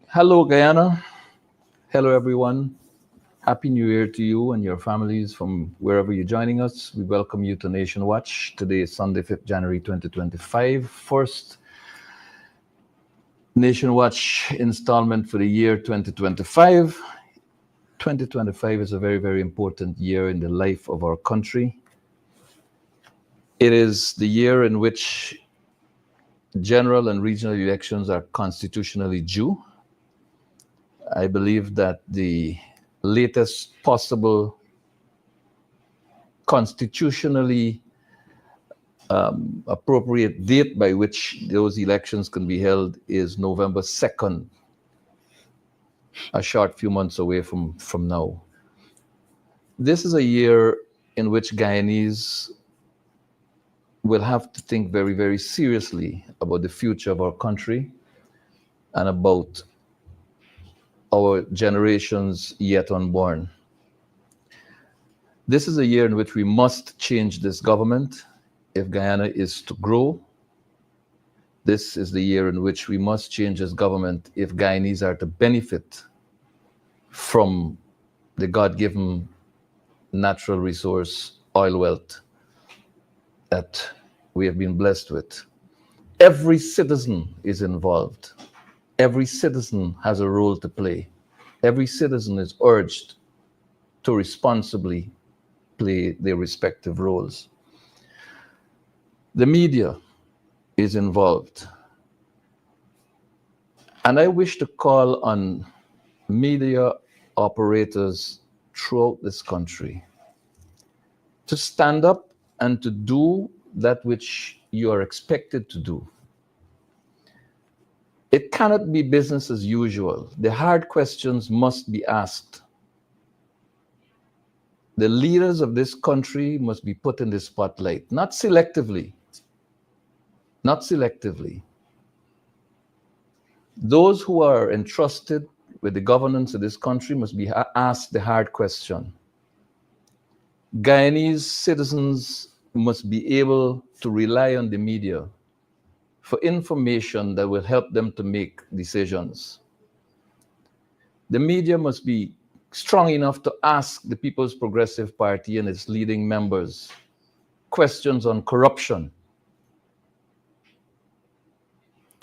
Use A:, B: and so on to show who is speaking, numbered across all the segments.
A: Hello, Guyana. Hello, everyone. Happy New Year to you and your families from wherever you're joining us. We welcome you to Nation Watch. Today is Sunday, 5th January 2025. First Nation Watch installment for the year 2025. 2025 is a very, very important year in the life of our country. It is the year in which general and regional elections are constitutionally due. I believe that the latest possible constitutionally appropriate date by which those elections can be held is November 2nd, a short few months away from now. This is a year in which Guyanese will have to think very, very seriously about the future of our country and about our generations yet unborn. This is a year in which we must change this government if Guyana is to grow. This is the year in which we must change this government if Guyanese are to benefit from the God-given natural resource, oil wealth, that we have been blessed with. Every citizen is involved. Every citizen has a role to play. Every citizen is urged to responsibly play their respective roles. The media is involved. And I wish to call on media operators throughout this country to stand up and to do that which you are expected to do. It cannot be business as usual. The hard questions must be asked. The leaders of this country must be put in the spotlight, not selectively. Not selectively. Those who are entrusted with the governance of this country must be asked the hard question. Guyanese citizens must be able to rely on the media for information that will help them to make decisions. The media must be strong enough to ask the People's Progressive Party and its leading members questions on corruption.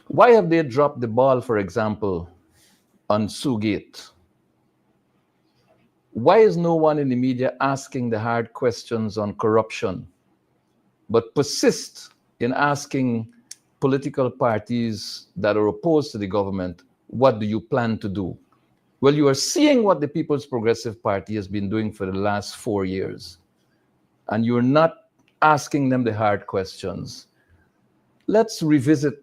A: Why have they dropped the ball, for example, on Sugate? Why is no one in the media asking the hard questions on corruption, but persist in asking political parties that are opposed to the government, what do you plan to do? Well, you are seeing what the People's Progressive Party has been doing for the last 4 years, and you're not asking them the hard questions. Let's revisit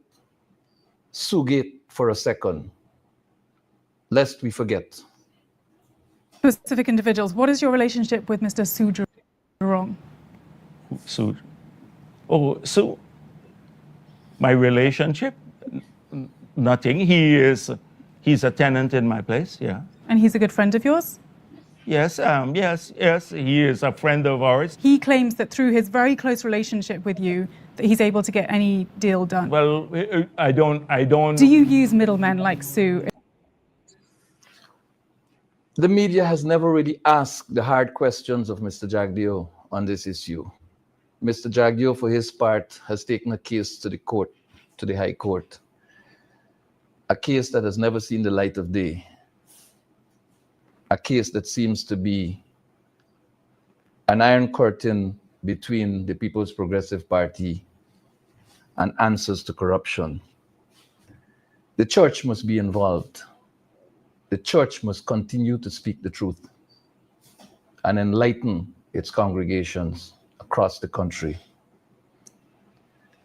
A: Sugate for a second. lest we forget.
B: Specific individuals. What is your relationship with Mr. Sujurong?
C: So my relationship, nothing. He's a tenant in my place, yeah.
B: And he's a good friend of yours?
C: Yes, he is a friend of ours.
B: He claims that through his very close relationship with you, that he's able to get any deal done.
C: Well, I don't.
B: Do you use middlemen like Sue?
A: The media has never really asked the hard questions of Mr. Jagdeo on this issue. Mr. Jagdeo, for his part, has taken a case to the court, to the High Court, a case that has never seen the light of day, a case that seems to be an iron curtain between the People's Progressive Party and answers to corruption. The church must be involved. The church must continue to speak the truth and enlighten its congregations across the country.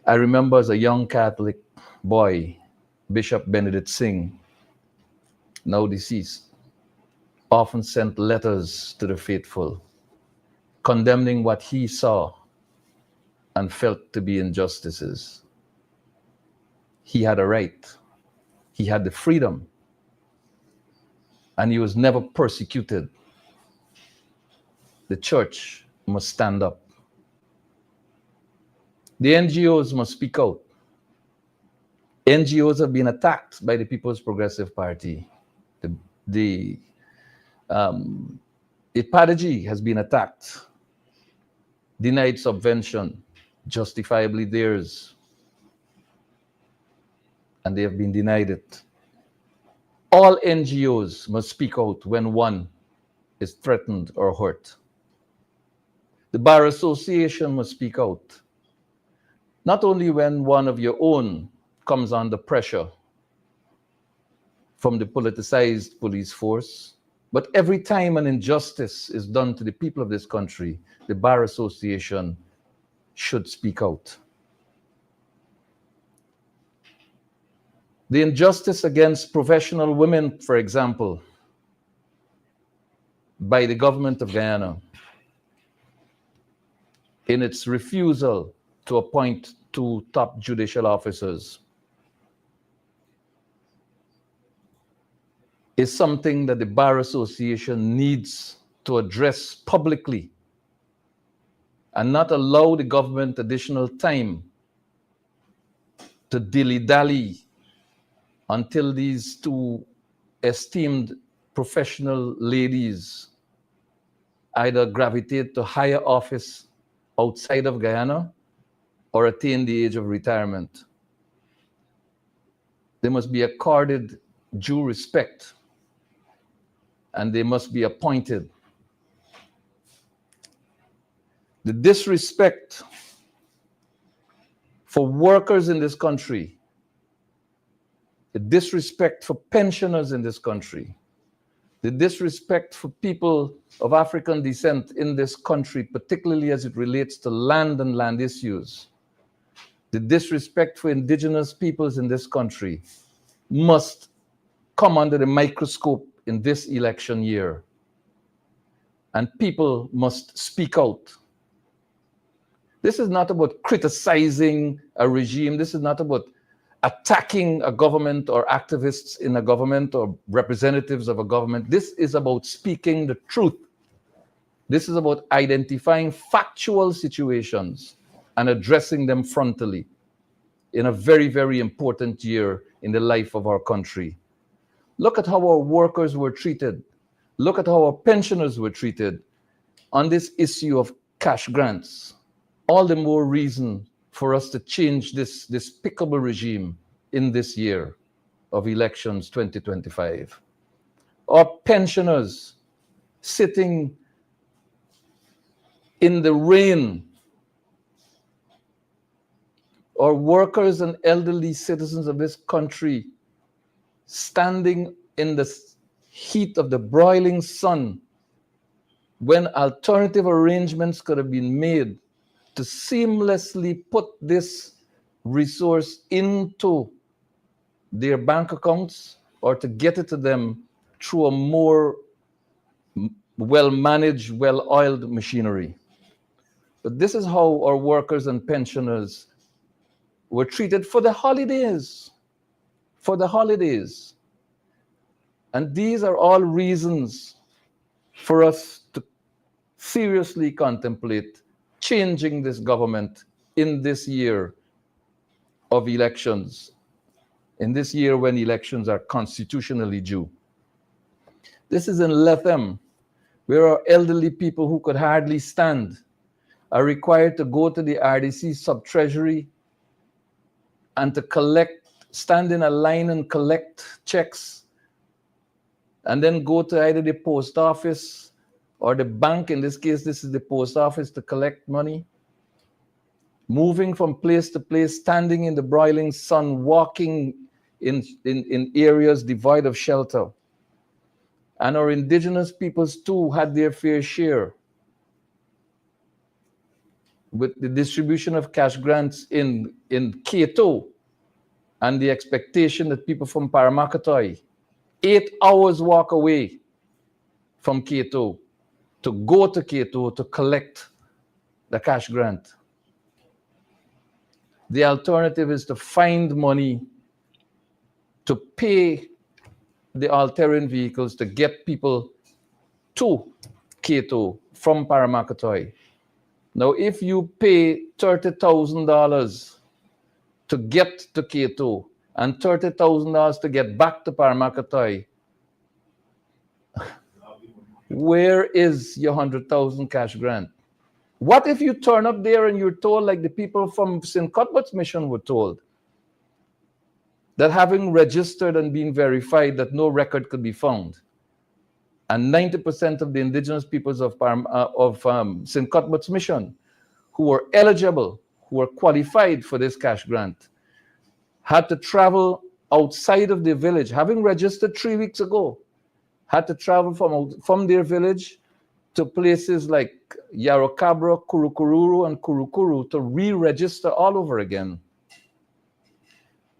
A: I remember as a young Catholic boy, Bishop Benedict Singh, now deceased, often sent letters to the faithful, condemning what he saw and felt to be injustices. He had a right, he had the freedom, and he was never persecuted. The church must stand up. The NGOs must speak out. NGOs have been attacked by the People's Progressive Party. The IPADG has been attacked, denied subvention, justifiably theirs, and they have been denied it. All NGOs must speak out when one is threatened or hurt. The Bar Association must speak out, not only when one of your own comes under pressure from the politicized police force, but every time an injustice is done to the people of this country, the Bar Association should speak out. The injustice against professional women, for example, by the government of Guyana in its refusal to appoint 2 top judicial officers, is something that the Bar Association needs to address publicly and not allow the government additional time to dilly-dally until these 2 esteemed professional ladies either gravitate to higher office outside of Guyana or attain the age of retirement. They must be accorded due respect and they must be appointed. The disrespect for workers in this country, the disrespect for pensioners in this country, the disrespect for people of African descent in this country, particularly as it relates to land and land issues, the disrespect for indigenous peoples in this country must come under the microscope in this election year. And people must speak out. This is not about criticizing a regime. This is not about attacking a government or activists in a government or representatives of a government. This is about speaking the truth. This is about identifying factual situations and addressing them frontally in a very, very important year in the life of our country. Look at how our workers were treated. Look at how our pensioners were treated on this issue of cash grants. All the more reason for us to change this despicable regime in this year of elections 2025. Our pensioners sitting in the rain, our workers and elderly citizens of this country standing in the heat of the broiling sun when alternative arrangements could have been made to seamlessly put this resource into their bank accounts or to get it to them through a more well-managed, well-oiled machinery. But this is how our workers and pensioners were treated for the holidays. For the holidays. And these are all reasons for us to seriously contemplate changing this government in this year of elections, in this year when elections are constitutionally due. This is in Lethem, where our elderly people who could hardly stand are required to go to the RDC sub-treasury and to stand in a line and collect checks, and then go to either the post office or the bank. In this case, this is the post office, to collect money. Moving from place to place, standing in the broiling sun, walking in areas devoid of shelter. And our indigenous peoples too had their fair share with the distribution of cash grants in Cato, and the expectation that people from Paramakatoi, 8 hours walk away from Cato, to go to Cato to collect the cash grant. The alternative is to find money to pay the altering vehicles to get people to Cato from Paramakatoi. Now, if you pay $30,000 to get to Cato and $30,000 to get back to Paramakatoi, where is your 100,000 cash grant? What if you turn up there and you're told, like the people from St. Cuthbert's Mission were told, that having registered and been verified, that no record could be found, and 90% of the indigenous peoples of St. Cuthbert's Mission who were eligible, who were qualified for this cash grant, had to travel outside of their village, having registered 3 weeks ago, had to travel from their village to places like Yarrocabra, Kurukururu, and Kurukuru to re-register all over again.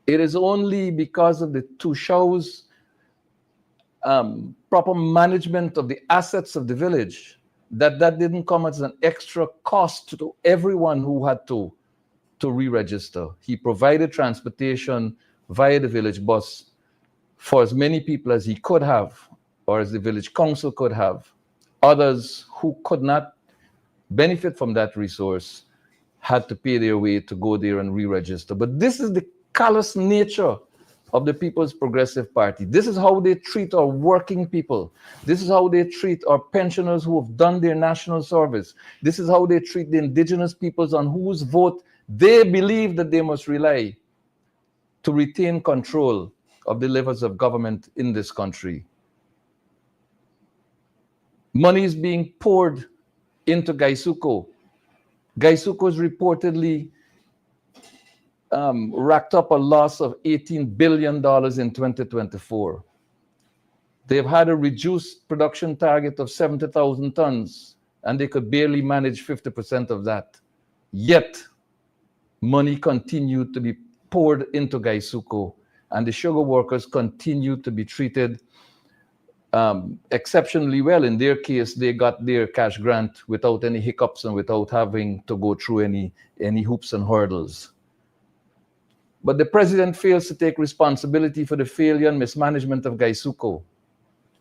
A: It is only because of the Tushau's proper management of the assets of the village that didn't come as an extra cost to everyone who had to re-register. He provided transportation via the village bus for as many people as he could have, or as the village council could have. Others who could not benefit from that resource had to pay their way to go there and re-register. But this is the callous nature of the People's Progressive Party. This is how they treat our working people. This is how they treat our pensioners who have done their national service. This is how they treat the indigenous peoples on whose vote they believe that they must rely to retain control of the levers of government in this country. Money is being poured into Gaisuko. Gaisuko is reportedly racked up a loss of $18 billion in 2024. They've had a reduced production target of 70,000 tons, and they could barely manage 50% of that. Yet, money continued to be poured into Gaisuko, and the sugar workers continue to be treated exceptionally well. In their case, they got their cash grant without any hiccups and without having to go through any hoops and hurdles. But the president fails to take responsibility for the failure and mismanagement of Gaisuko.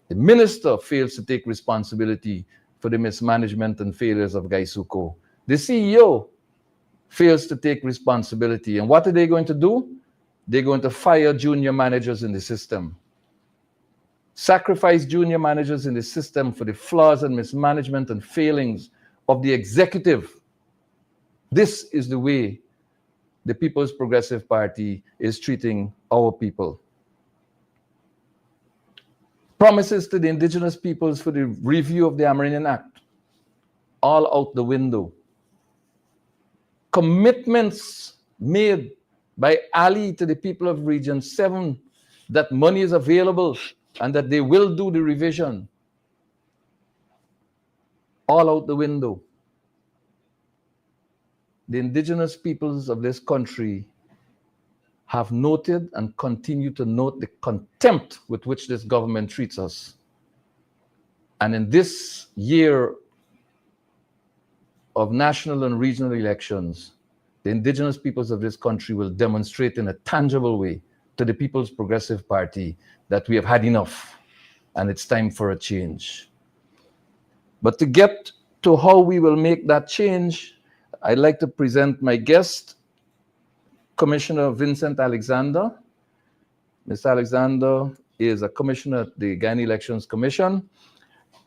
A: The minister fails to take responsibility for the mismanagement and failures of Gaisuko. The CEO fails to take responsibility. And what are they going to do? They're going to fire junior managers in the system. Sacrifice junior managers in the system for the flaws and mismanagement and failings of the executive. This is the way the People's Progressive Party is treating our people. Promises to the indigenous peoples for the review of the Amerindian Act, all out the window. Commitments made by Ali to the people of Region 7 that money is available and that they will do the revision, all out the window. The indigenous peoples of this country have noted and continue to note the contempt with which this government treats us. And in this year of national and regional elections, the indigenous peoples of this country will demonstrate in a tangible way to the People's Progressive Party that we have had enough and it's time for a change. But to get to how we will make that change, I'd like to present my guest, Commissioner Vincent Alexander. Mr. Alexander is a commissioner at the Guyana Elections Commission,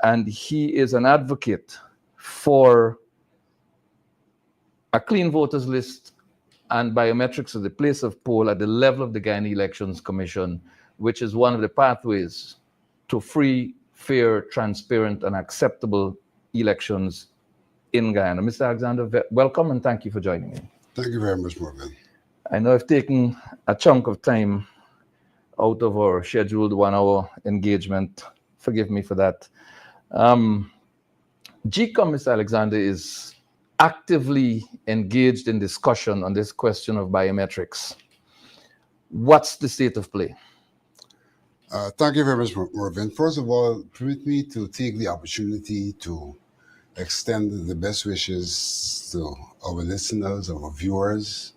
A: and he is an advocate for a clean voters list and biometrics at the place of poll at the level of the Guyana Elections Commission, which is one of the pathways to free, fair, transparent, and acceptable elections in Guyana. Mr. Alexander, welcome and thank you for joining me.
D: Thank you very much, Mervyn.
A: I know I've taken a chunk of time out of our scheduled 1 hour engagement. Forgive me for that. GECOM, Mr. Alexander, is actively engaged in discussion on this question of biometrics. What's the state of play?
D: Thank you very much, Mervyn. First of all, permit me to take the opportunity to extend the best wishes to our listeners, our viewers,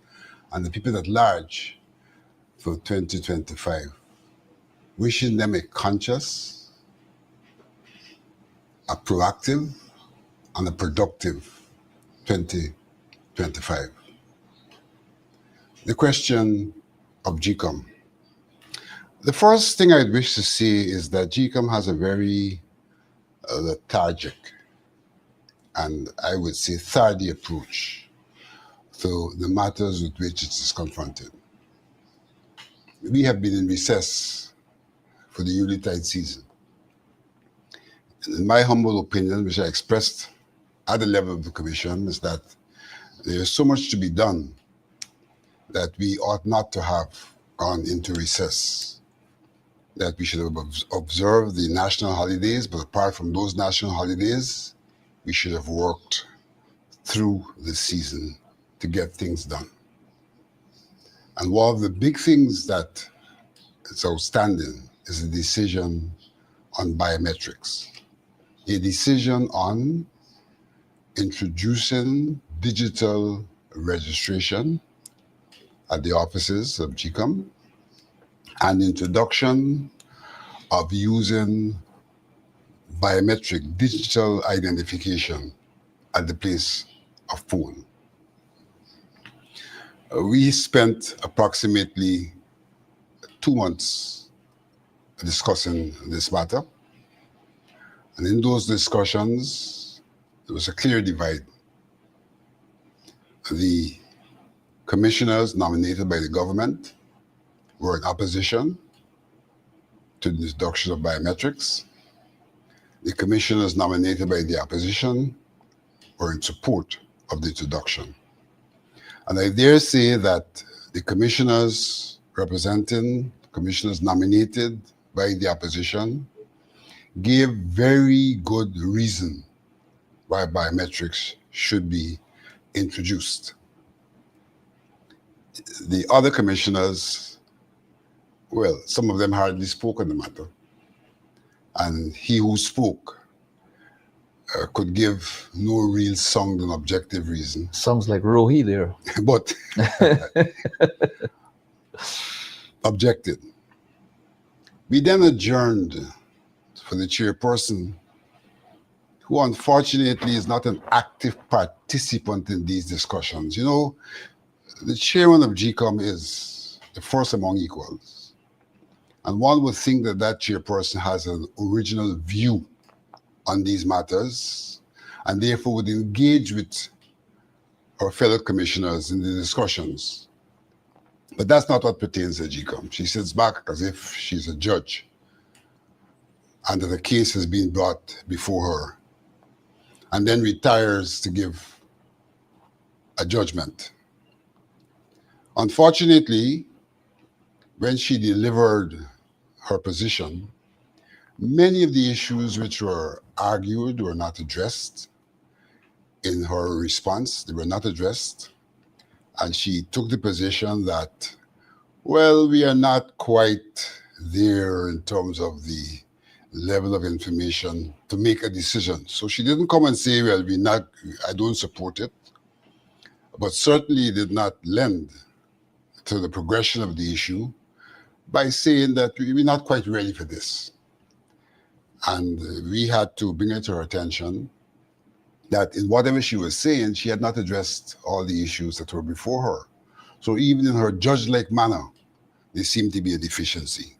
D: and the people at large for 2025. Wishing them a conscious, a proactive, and a productive 2025. The question of GECOM. The first thing I'd wish to say is that GECOM has a very lethargic and I would say tardy approach to the matters with which it is confronted. We have been in recess for the Yuletide season. In my humble opinion, which I expressed at the level of the Commission, is that there is so much to be done that we ought not to have gone into recess, that we should have observed the national holidays, but apart from those national holidays, we should have worked through the season to get things done. And one of the big things that is outstanding is a decision on biometrics, a decision on introducing digital registration at the offices of GECOM and introduction of using biometric digital identification at the place of poll. We spent approximately 2 months discussing this matter. And in those discussions, there was a clear divide. The commissioners nominated by the government were in opposition to the introduction of biometrics. The commissioners nominated by the opposition were in support of the introduction. And I dare say that the commissioners nominated by the opposition gave very good reason why biometrics should be introduced. The other commissioners, well, some of them hardly spoke on the matter. And he who spoke could give no real sound and objective reason.
A: Sounds like Rohi there.
D: But objected. We then adjourned for the chairperson, who unfortunately is not an active participant in these discussions. You know, the chairman of GECOM is the first among equals. And one would think that that chairperson has an original view on these matters and therefore would engage with our fellow commissioners in the discussions. But that's not what pertains to GECOM. She sits back as if she's a judge and that a case has been brought before her, and then retires to give a judgment. Unfortunately, when she delivered her position, many of the issues which were argued were not addressed in her response. They were not addressed. And she took the position that Well, we are not quite there in terms of the level of information to make a decision. So she didn't come and say, well, I don't support it, but certainly did not lend to the progression of the issue by saying that we're not quite ready for this. And we had to bring it to her attention that in whatever she was saying, she had not addressed all the issues that were before her. So even in her judge-like manner, there seemed to be a deficiency.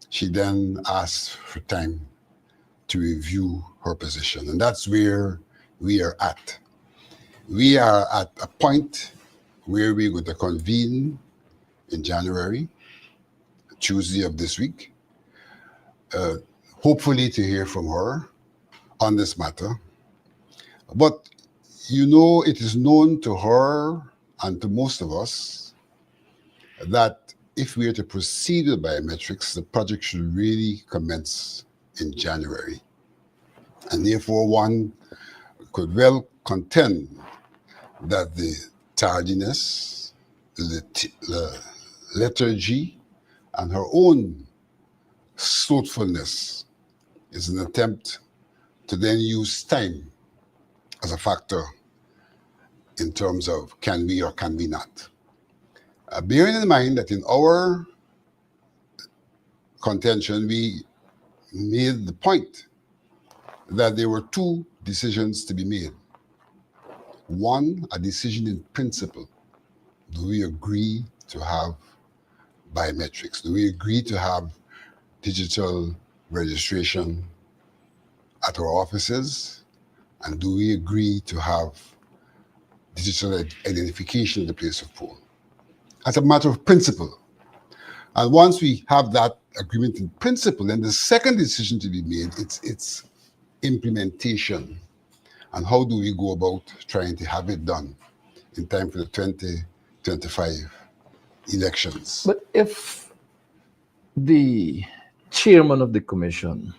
D: She then asked for time to review her position. And that's where we are at. We are at a point where we're going to convene in January, Tuesday of this week, hopefully to hear from her on this matter. But you know, it is known to her and to most of us that if we are to proceed with biometrics, the project should really commence in January. And therefore, one could well contend that the tardiness, the lethargy, and her own slothfulness is an attempt to then use time as a factor in terms of can we or can we not. Bearing in mind that in our contention, we made the point that there were two decisions to be made. One, a decision in principle. Do we agree to have biometrics? Do we agree to have digital registration at our offices? And do we agree to have digital identification at the place of poll? As a matter of principle. And once we have that agreement in principle, then the second decision to be made, it's implementation. And how do we go about trying to have it done in time for the 2025 elections?
A: But if the chairman of the commission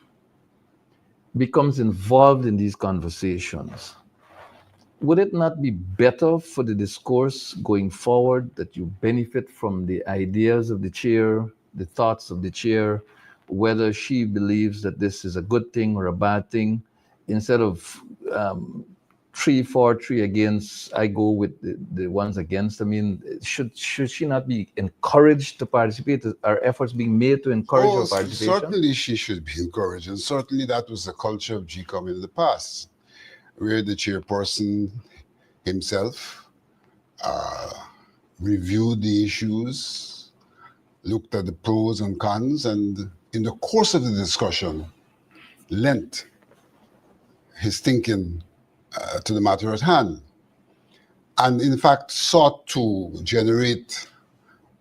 A: becomes involved in these conversations, would it not be better for the discourse going forward that you benefit from the ideas of the chair, the thoughts of the chair, whether she believes that this is a good thing or a bad thing, instead of 3 for 3 against, I go with the ones against? I mean, should she not be encouraged to participate? Are efforts being made to encourage her participation?
D: Certainly she should be encouraged. And certainly that was the culture of GECOM in the past, where the chairperson himself reviewed the issues, looked at the pros and cons, and in the course of the discussion, lent his thinking to the matter at hand. And in fact, sought to generate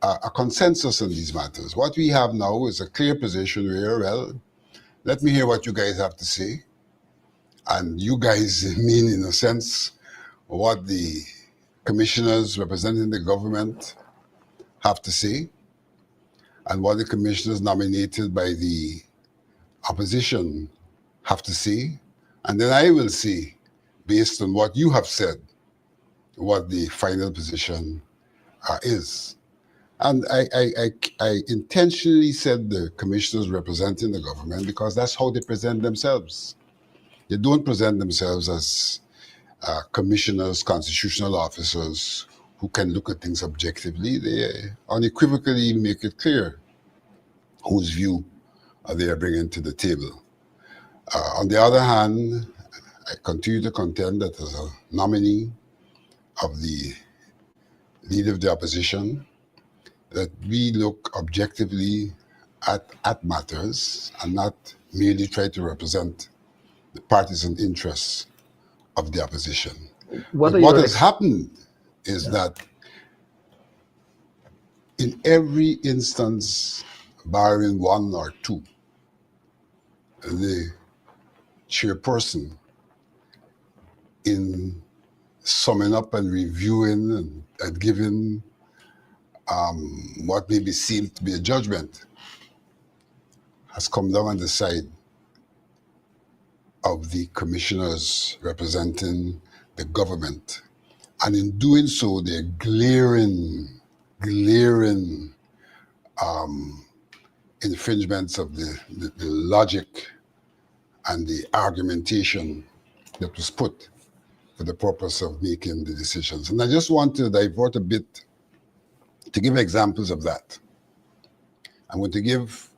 D: a consensus on these matters. What we have now is a clear position where, well, let me hear what you guys have to say. And you guys mean, in a sense, what the commissioners representing the government have to say, and what the commissioners nominated by the opposition have to say. And then I will see, based on what you have said, what the final position is. And I intentionally said the commissioners representing the government because that's how they present themselves. They don't present themselves as commissioners, constitutional officers who can look at things objectively. They unequivocally make it clear whose view they are bringing to the table. On the other hand, I continue to contend that as a nominee of the leader of the opposition, that we look objectively at matters and not merely try to represent the partisan interests of the opposition. What has happened is that in every instance, barring one or two, the chairperson, in summing up and reviewing and giving what maybe seemed to be a judgment, has come down on the side of the commissioners representing the government. And in doing so, they're glaring infringements of the logic and the argumentation that was put for the purpose of making the decisions. And I just want to divert a bit to give examples of that. I'm going to give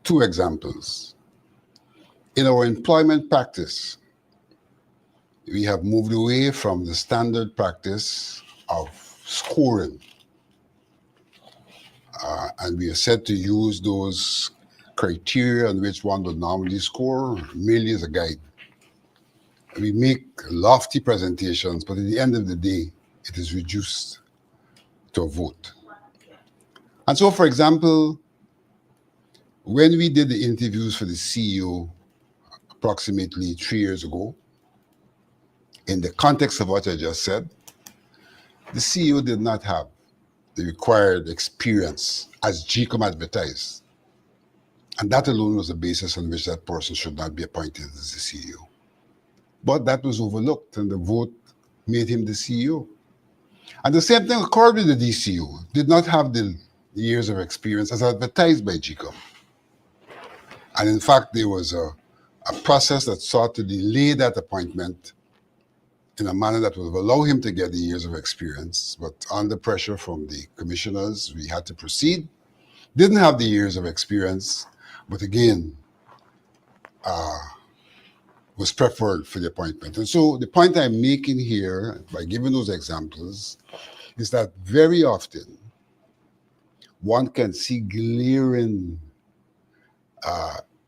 D: 2 examples. In our employment practice, we have moved away from the standard practice of scoring. And we are said to use those criteria on which one would normally score merely as a guide. We make lofty presentations, but at the end of the day, it is reduced to a vote. And so, for example, when we did the interviews for the CEO approximately 3 years ago, in the context of what I just said, the CEO did not have the required experience as GECOM advertised. And that alone was the basis on which that person should not be appointed as the CEO. But that was overlooked, and the vote made him the CEO. And the same thing occurred with the DCO. Did not have the years of experience as advertised by GECOM. And in fact, there was a process that sought to delay that appointment in a manner that would allow him to get the years of experience. But under pressure from the commissioners, we had to proceed. Didn't have the years of experience, but again, was preferred for the appointment. And so the point I'm making here, by giving those examples, is that very often one can see glaring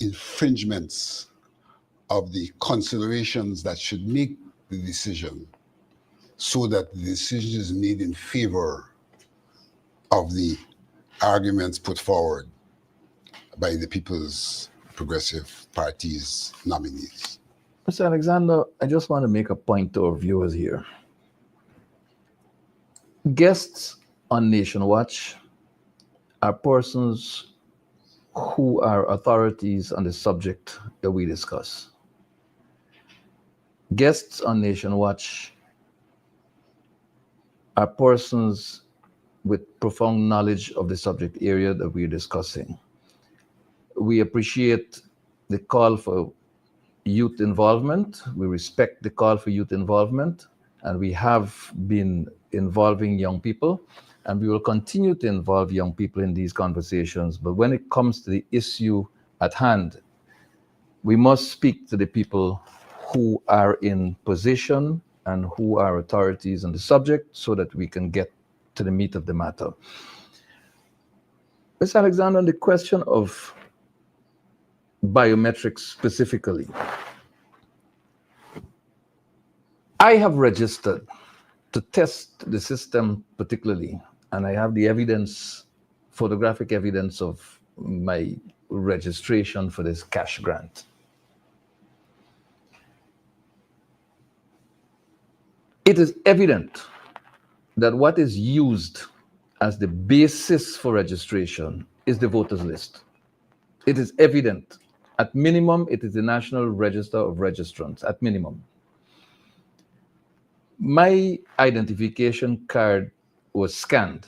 D: infringements of the considerations that should make the decision, so that the decision is made in favor of the arguments put forward by the People's Progressive Party's nominees.
A: Mr. Alexander, I just want to make a point to our viewers here. Guests on Nation Watch are persons who are authorities on the subject that we discuss. Guests on Nation Watch are persons with profound knowledge of the subject area that we're discussing. We appreciate the call for youth involvement. We respect the call for youth involvement, and we have been involving young people, and we will continue to involve young people in these conversations. But when it comes to the issue at hand, we must speak to the people who are in position and who are authorities on the subject so that we can get to the meat of the matter. Ms. Alexander, on the question of biometrics specifically, I have registered to test the system particularly, and I have the evidence, photographic evidence of my registration for this cash grant. It is evident that what is used as the basis for registration is the voters list. It is evident. At minimum, it is the National Register of Registrants, at minimum. My identification card was scanned,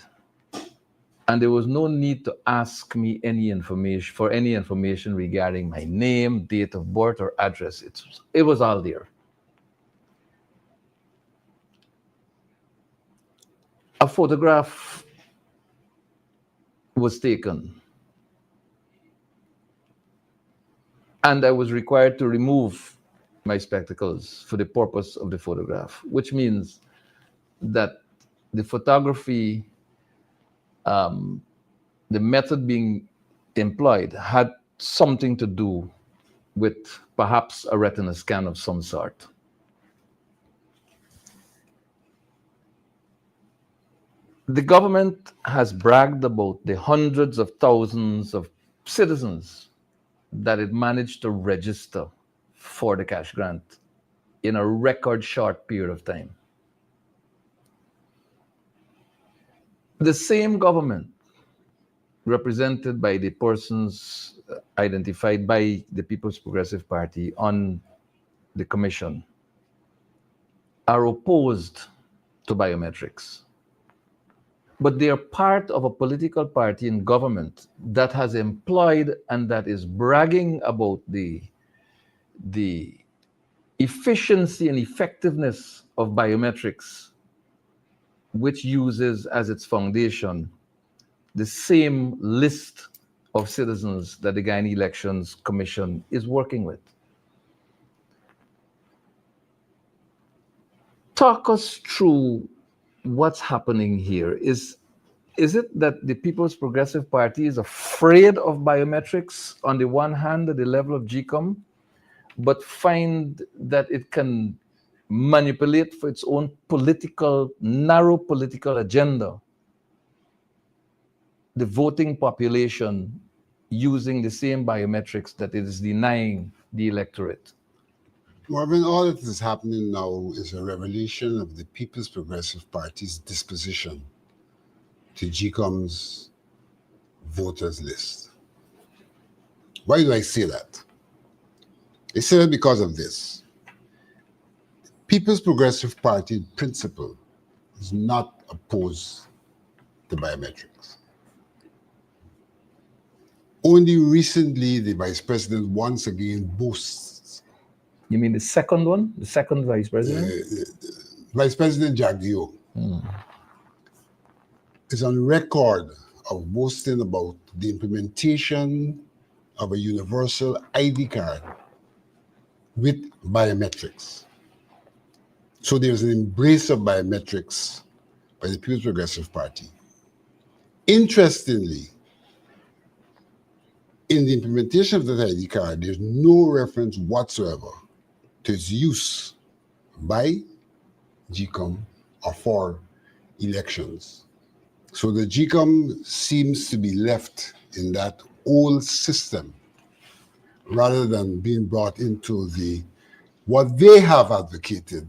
A: and there was no need to ask me any information regarding my name, date of birth, or address. It was all there. A photograph was taken, and I was required to remove my spectacles for the purpose of the photograph, which means that the photography, the method being employed had something to do with perhaps a retina scan of some sort. The government has bragged about the hundreds of thousands of citizens that it managed to register for the cash grant in a record short period of time. The same government, represented by the persons identified by the People's Progressive Party on the commission, are opposed to biometrics. but they are part of a political party in government that has employed and that is bragging about the efficiency and effectiveness of biometrics, which uses as its foundation the same list of citizens that the Guyana Elections Commission is working with. Talk us through what's happening here. Is it that the People's Progressive Party is afraid of biometrics on the one hand at the level of GECOM, but find that it can manipulate for its own narrow political agenda the voting population using the same biometrics that it is denying the electorate?
D: Mervyn, all that is happening now is a revelation of the People's Progressive Party's disposition to GECOM's voters list. Why do I say that? I say that because of this. People's Progressive Party in principle is not opposed to biometrics. Only recently the Vice President once again boasts.
A: You mean the second one? The second Vice President?
D: Vice President Jagdeo is on record of boasting about the implementation of a universal ID card with biometrics. So there's an embrace of biometrics by the People's Progressive Party. Interestingly, in the implementation of that ID card, there's no reference whatsoever to its use by GECOM or for elections. So the GECOM seems to be left in that old system rather than being brought into what they have advocated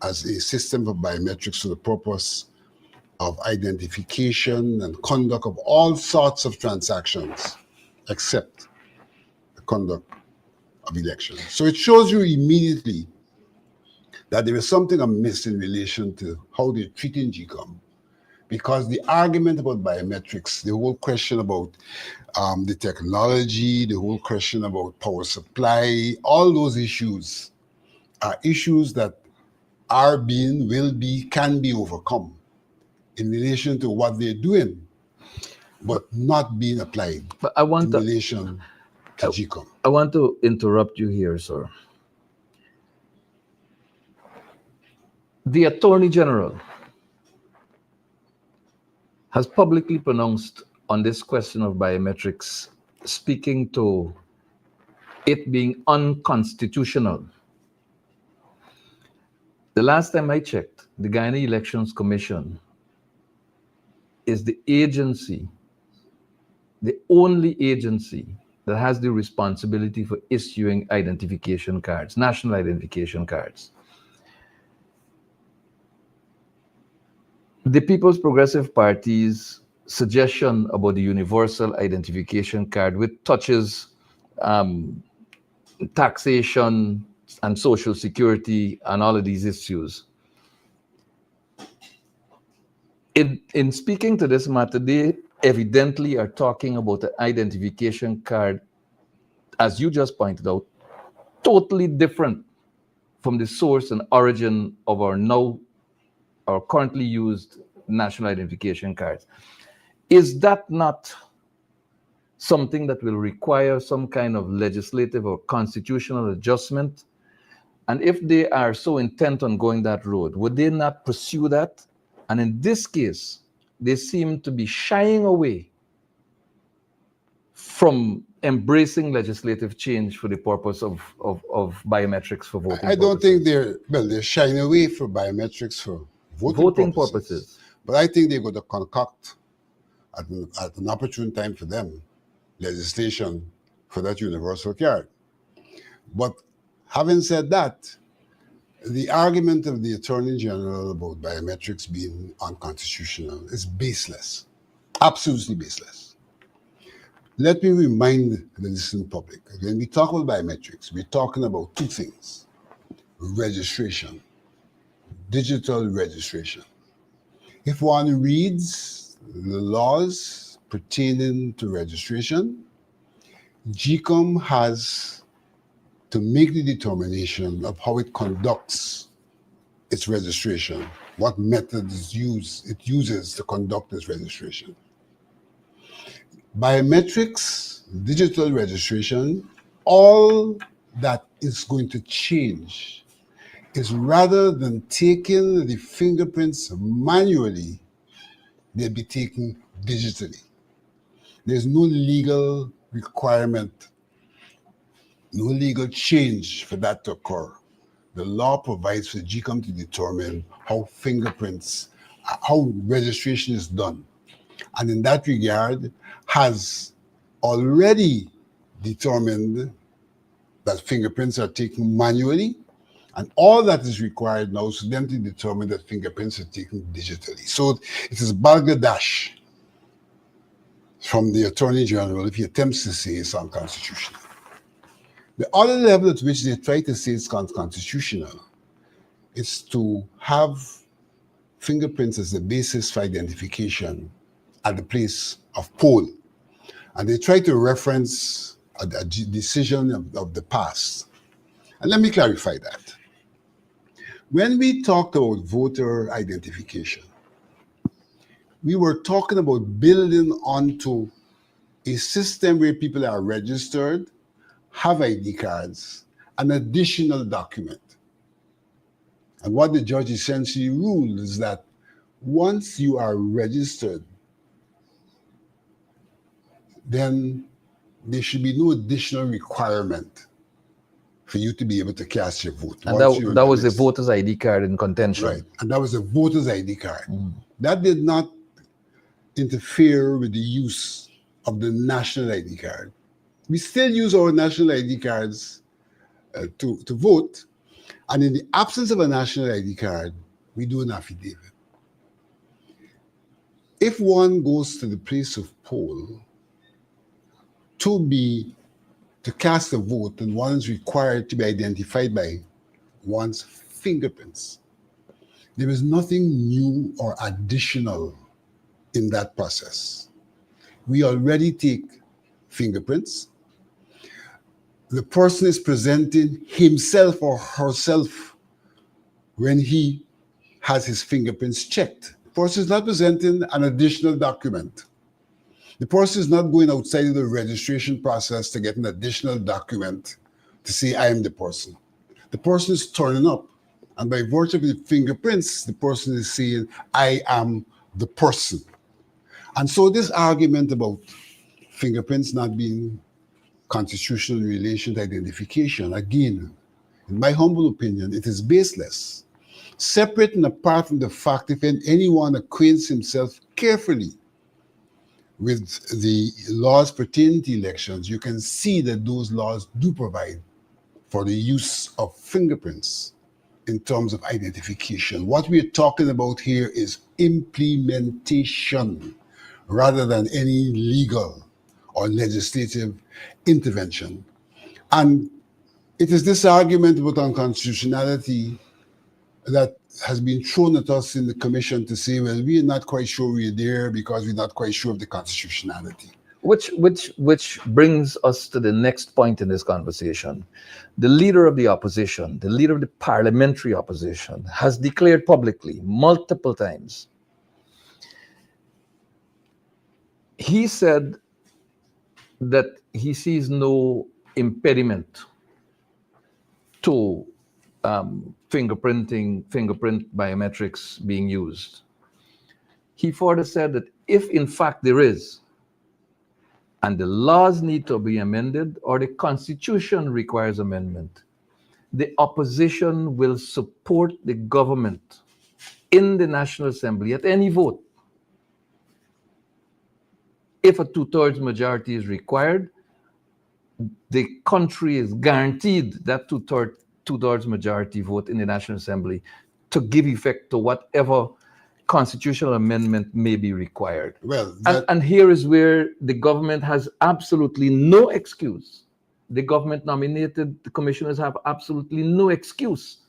D: as a system of biometrics for the purpose of identification and conduct of all sorts of transactions except the conduct of elections. So it shows you immediately that there is something amiss in relation to how they're treating GECOM, because the argument about biometrics, the whole question about the technology, the whole question about power supply, all those issues are issues that can be overcome in relation to what they're doing, but not being applied
A: But I want
D: in
A: to,
D: relation to GECOM.
A: I want to interrupt you here, sir. The Attorney General has publicly pronounced on this question of biometrics, speaking to it being unconstitutional. The last time I checked, the Guyana Elections Commission is the agency, the only agency that has the responsibility for issuing identification cards, national identification cards. The People's Progressive Party's suggestion about the universal identification card, which touches taxation and social security and all of these issues. In speaking to this matter, they evidently are talking about the identification card, as you just pointed out, totally different from the source and origin of our currently used national identification cards. Is that not something that will require some kind of legislative or constitutional adjustment? And if they are so intent on going that road, would they not pursue that? And in this case, they seem to be shying away from embracing legislative change for the purpose of biometrics for voting
D: I don't think
A: purposes.
D: they're shying away from biometrics for
A: Voting purposes.
D: But I think they're going to concoct at an opportune time for them legislation for that universal card. But having said that, the argument of the Attorney General about biometrics being unconstitutional is baseless, absolutely baseless. Let me remind the listening public, when we talk about biometrics, we're talking about two things: registration, digital registration. If one reads the laws pertaining to registration, GECOM has to make the determination of how it conducts its registration, what methods it uses to conduct its registration. Biometrics, digital registration, all that is going to change is rather than taking the fingerprints manually, they'll be taken digitally. There's no legal requirement, no legal change for that to occur. The law provides for GECOM to determine how how registration is done. And in that regard, has already determined that fingerprints are taken manually, and all that is required now is for them to determine that fingerprints are taken digitally. So it is balderdash from the Attorney General if he attempts to say it's unconstitutional. The other level at which they try to say it's unconstitutional is to have fingerprints as the basis for identification at the place of poll. And they try to reference a decision of the past. And let me clarify that. When we talked about voter identification, we were talking about building onto a system where people are registered, have ID cards, an additional document. And what the judge essentially ruled is that once you are registered, then there should be no additional requirement for you to be able to cast your vote.
A: And that was the voter's ID card in contention.
D: Right, and that was the voter's ID card. That did not interfere with the use of the national ID card. We still use our national ID cards to vote, and in the absence of a national ID card, we do an affidavit. If one goes to the place of poll to cast a vote, and one is required to be identified by one's fingerprints, there is nothing new or additional in that process. We already take fingerprints. The person is presenting himself or herself when he has his fingerprints checked. The person is not presenting an additional document. The person is not going outside of the registration process to get an additional document to say, I am the person. The person is turning up. And by virtue of the fingerprints, the person is saying, I am the person. And so this argument about fingerprints not being constitutional in relation to identification, again, in my humble opinion, it is baseless. Separate and apart from the fact if anyone acquaints himself carefully with the laws pertaining to elections, you can see that those laws do provide for the use of fingerprints in terms of identification. What we're talking about here is implementation rather than any legal or legislative intervention. And it is this argument about unconstitutionality that has been thrown at us in the commission to say, well, we're not quite sure we're there because we're not quite sure of the constitutionality.
A: Which brings us to the next point in this conversation. The leader of the opposition, the leader of the parliamentary opposition, has declared publicly multiple times. He said that he sees no impediment to fingerprint biometrics being used. He further said that if in fact there is, and the laws need to be amended or the Constitution requires amendment, the opposition will support the government in the National Assembly at any vote. If a 2/3 majority is required, the country is guaranteed that 2/3 majority vote in the National Assembly to give effect to whatever constitutional amendment may be required.
D: Well,
A: and here is where the government has absolutely no excuse. The government nominated the commissioners have absolutely no excuse,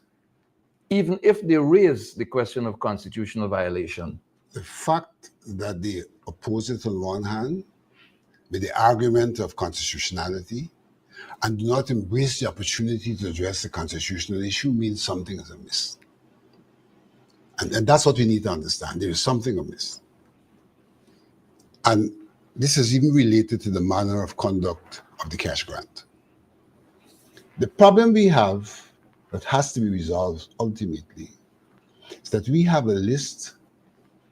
A: even if they raise the question of constitutional violation.
D: the fact that they oppose it on one hand with the argument of constitutionality and do not embrace the opportunity to address the constitutional issue means something is amiss. And that's what we need to understand. There is something amiss. And this is even related to the manner of conduct of the cash grant. The problem we have that has to be resolved ultimately is that we have a list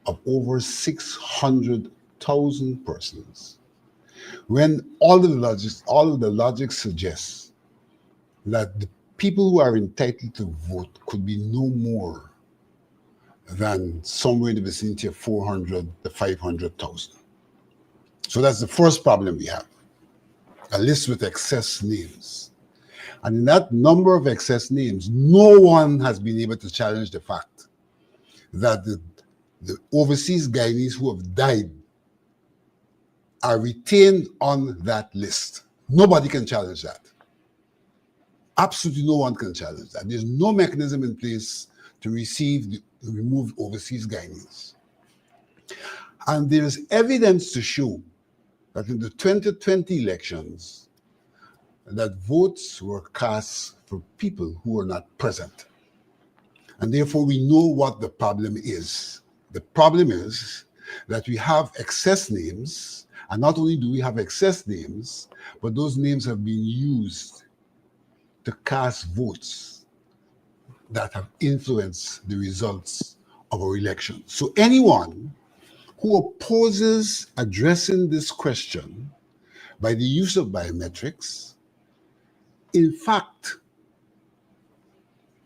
D: of over 600,000 persons when all of the logic suggests that the people who are entitled to vote could be no more than somewhere in the vicinity of 400 to 500,000. So that's the first problem we have, a list with excess names. And in that number of excess names, no one has been able to challenge the fact that the overseas Guyanese who have died are retained on that list. Nobody can challenge that. Absolutely no one can challenge that. There's no mechanism in place to remove overseas Guyanese. And there is evidence to show that in the 2020 elections, that votes were cast for people who were not present. And therefore, we know what the problem is. The problem is that we have excess names, and not only do we have excess names, but those names have been used to cast votes that have influenced the results of our election. So anyone who opposes addressing this question by the use of biometrics, in fact,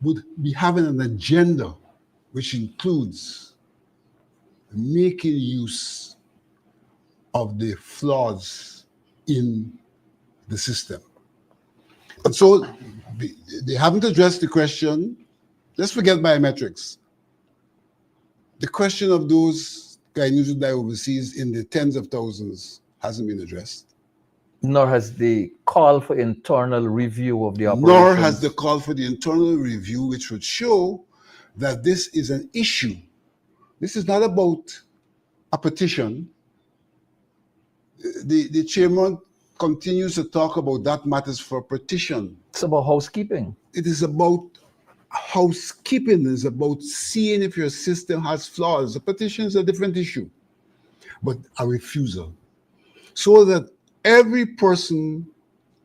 D: would be having an agenda which includes making use of the flaws in the system. And so they haven't addressed the question. Let's forget biometrics. The question of those Guyanese who die overseas in the tens of thousands hasn't been addressed.
A: Nor has the call for internal review of the operations.
D: Nor has the call for the internal review, which would show that this is an issue. This is not about a petition. The chairman continues to talk about that matters for petition.
A: It's about housekeeping.
D: It is about housekeeping. It's about seeing if your system has flaws. A petition is a different issue, but a refusal. So that every person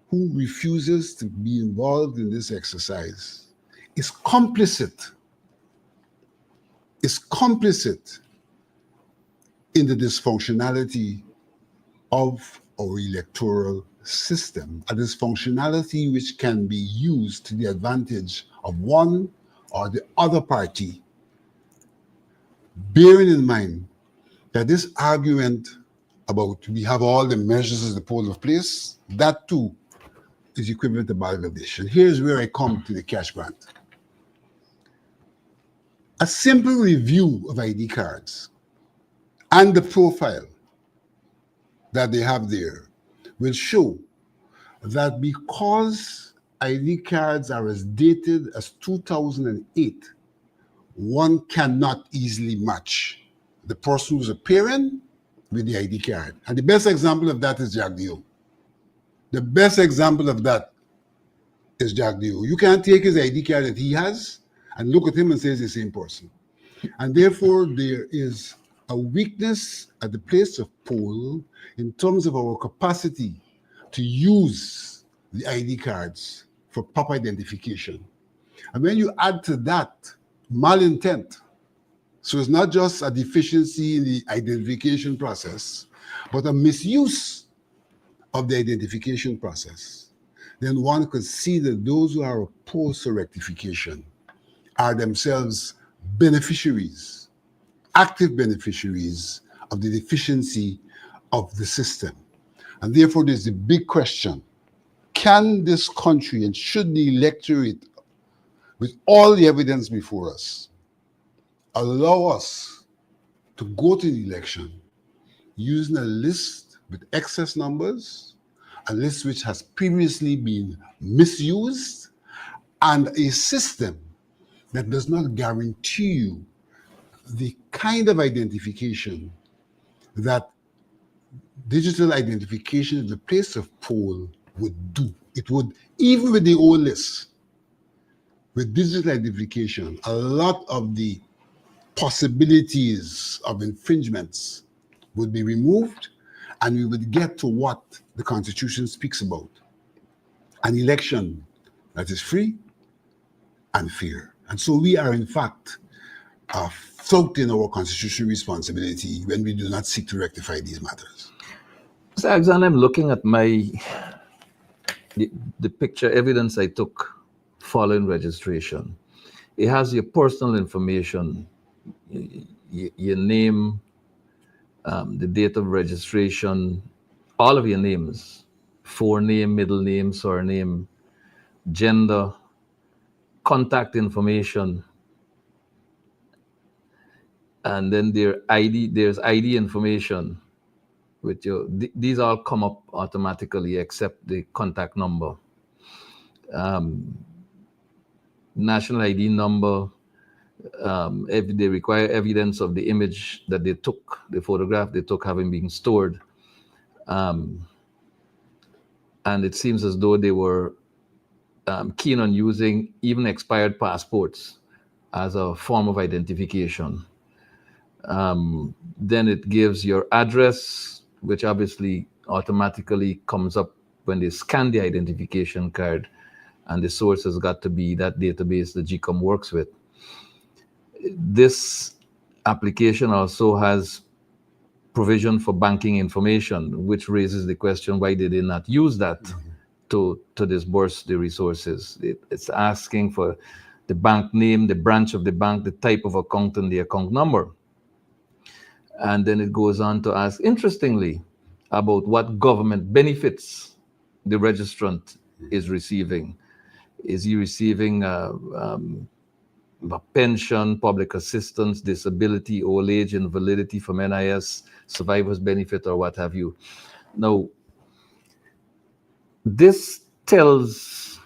D: who refuses to be involved in this exercise is complicit in the dysfunctionality of our electoral system, a dysfunctionality which can be used to the advantage of one or the other party, bearing in mind that this argument about we have all the measures as the pole of place, that too is equivalent to validation. Here's where I come to the cash grant. A simple review of ID cards and the profile that they have there will show that because ID cards are as dated as 2008, one cannot easily match the person who's appearing with the ID card. And the best example of that is Jack Dio. The best example of that is Jack Dio. You can't take his ID card that he has and look at him and say it's the same person. And therefore, there is a weakness at the place of poll in terms of our capacity to use the ID cards for proper identification. And when you add to that malintent, so it's not just a deficiency in the identification process, but a misuse of the identification process, then one could see that those who are opposed to rectification are themselves beneficiaries, active beneficiaries of the deficiency of the system. And therefore, there's the big question: can this country and should the electorate, with all the evidence before us, allow us to go to the election using a list with excess numbers, a list which has previously been misused, and a system that does not guarantee you the kind of identification that digital identification at the place of poll would do. It would, even with the old list, with digital identification, a lot of the possibilities of infringements would be removed, and we would get to what the Constitution speaks about: an election that is free and fair. And so we are, in fact, flouting our constitutional responsibility when we do not seek to rectify these matters.
A: So, Alexander, I'm looking at the picture evidence I took following registration. It has your personal information, your name, the date of registration, all of your names, forename, middle name, surname, gender, contact information, and then there's ID information with your, these all come up automatically except the contact number. National ID number, if they require evidence of the image that they took, the photograph they took having been stored. And it seems as though they were keen on using even expired passports as a form of identification. Then it gives your address, which obviously automatically comes up when they scan the identification card, and the source has got to be that database the GECOM works with. This application also has provision for banking information, which raises the question, why did they not use that to disburse the resources? It's asking for the bank name, the branch of the bank, the type of account, and the account number. And then it goes on to ask, interestingly, about what government benefits the registrant is receiving. Is he receiving a pension, public assistance, disability, old age, invalidity from NIS, survivor's benefit, or what have you? Now, this tells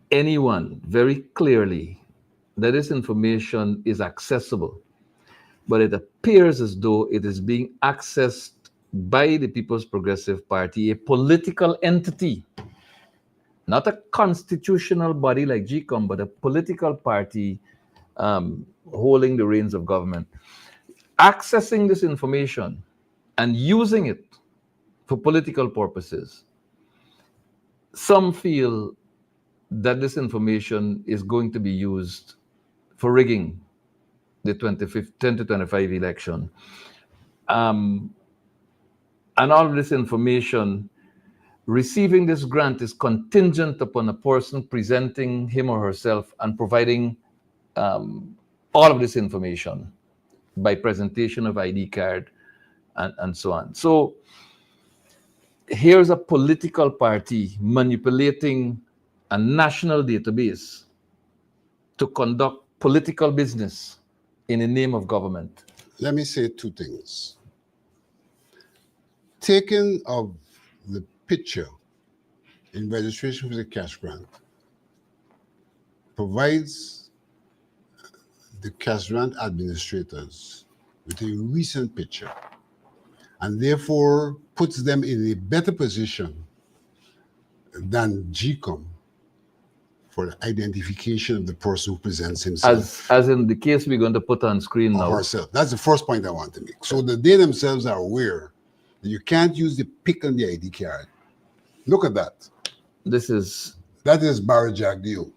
A: anyone very clearly that this information is accessible, but it appears as though it is being accessed by the People's Progressive Party, a political entity, not a constitutional body like GECOM, but a political party holding the reins of government, accessing this information and using it for political purposes. Some feel that this information is going to be used for rigging the 2025 election. And all of this information, receiving this grant is contingent upon a person presenting him or herself and providing all of this information by presentation of ID card and so on. So here's a political party manipulating a national database to conduct political business in the name of government.
D: Let me say two things. Taking of the picture in registration for the cash grant provides the cash grant administrators with a recent picture, and therefore puts them in a better position than GECOM for the identification of the person who presents himself.
A: As in the case we're going to put on screen now.
D: Herself. That's the first point I want to make. So that they themselves are aware that you can't use the pic on the ID card. Look at that. That is Barry Jagdeo.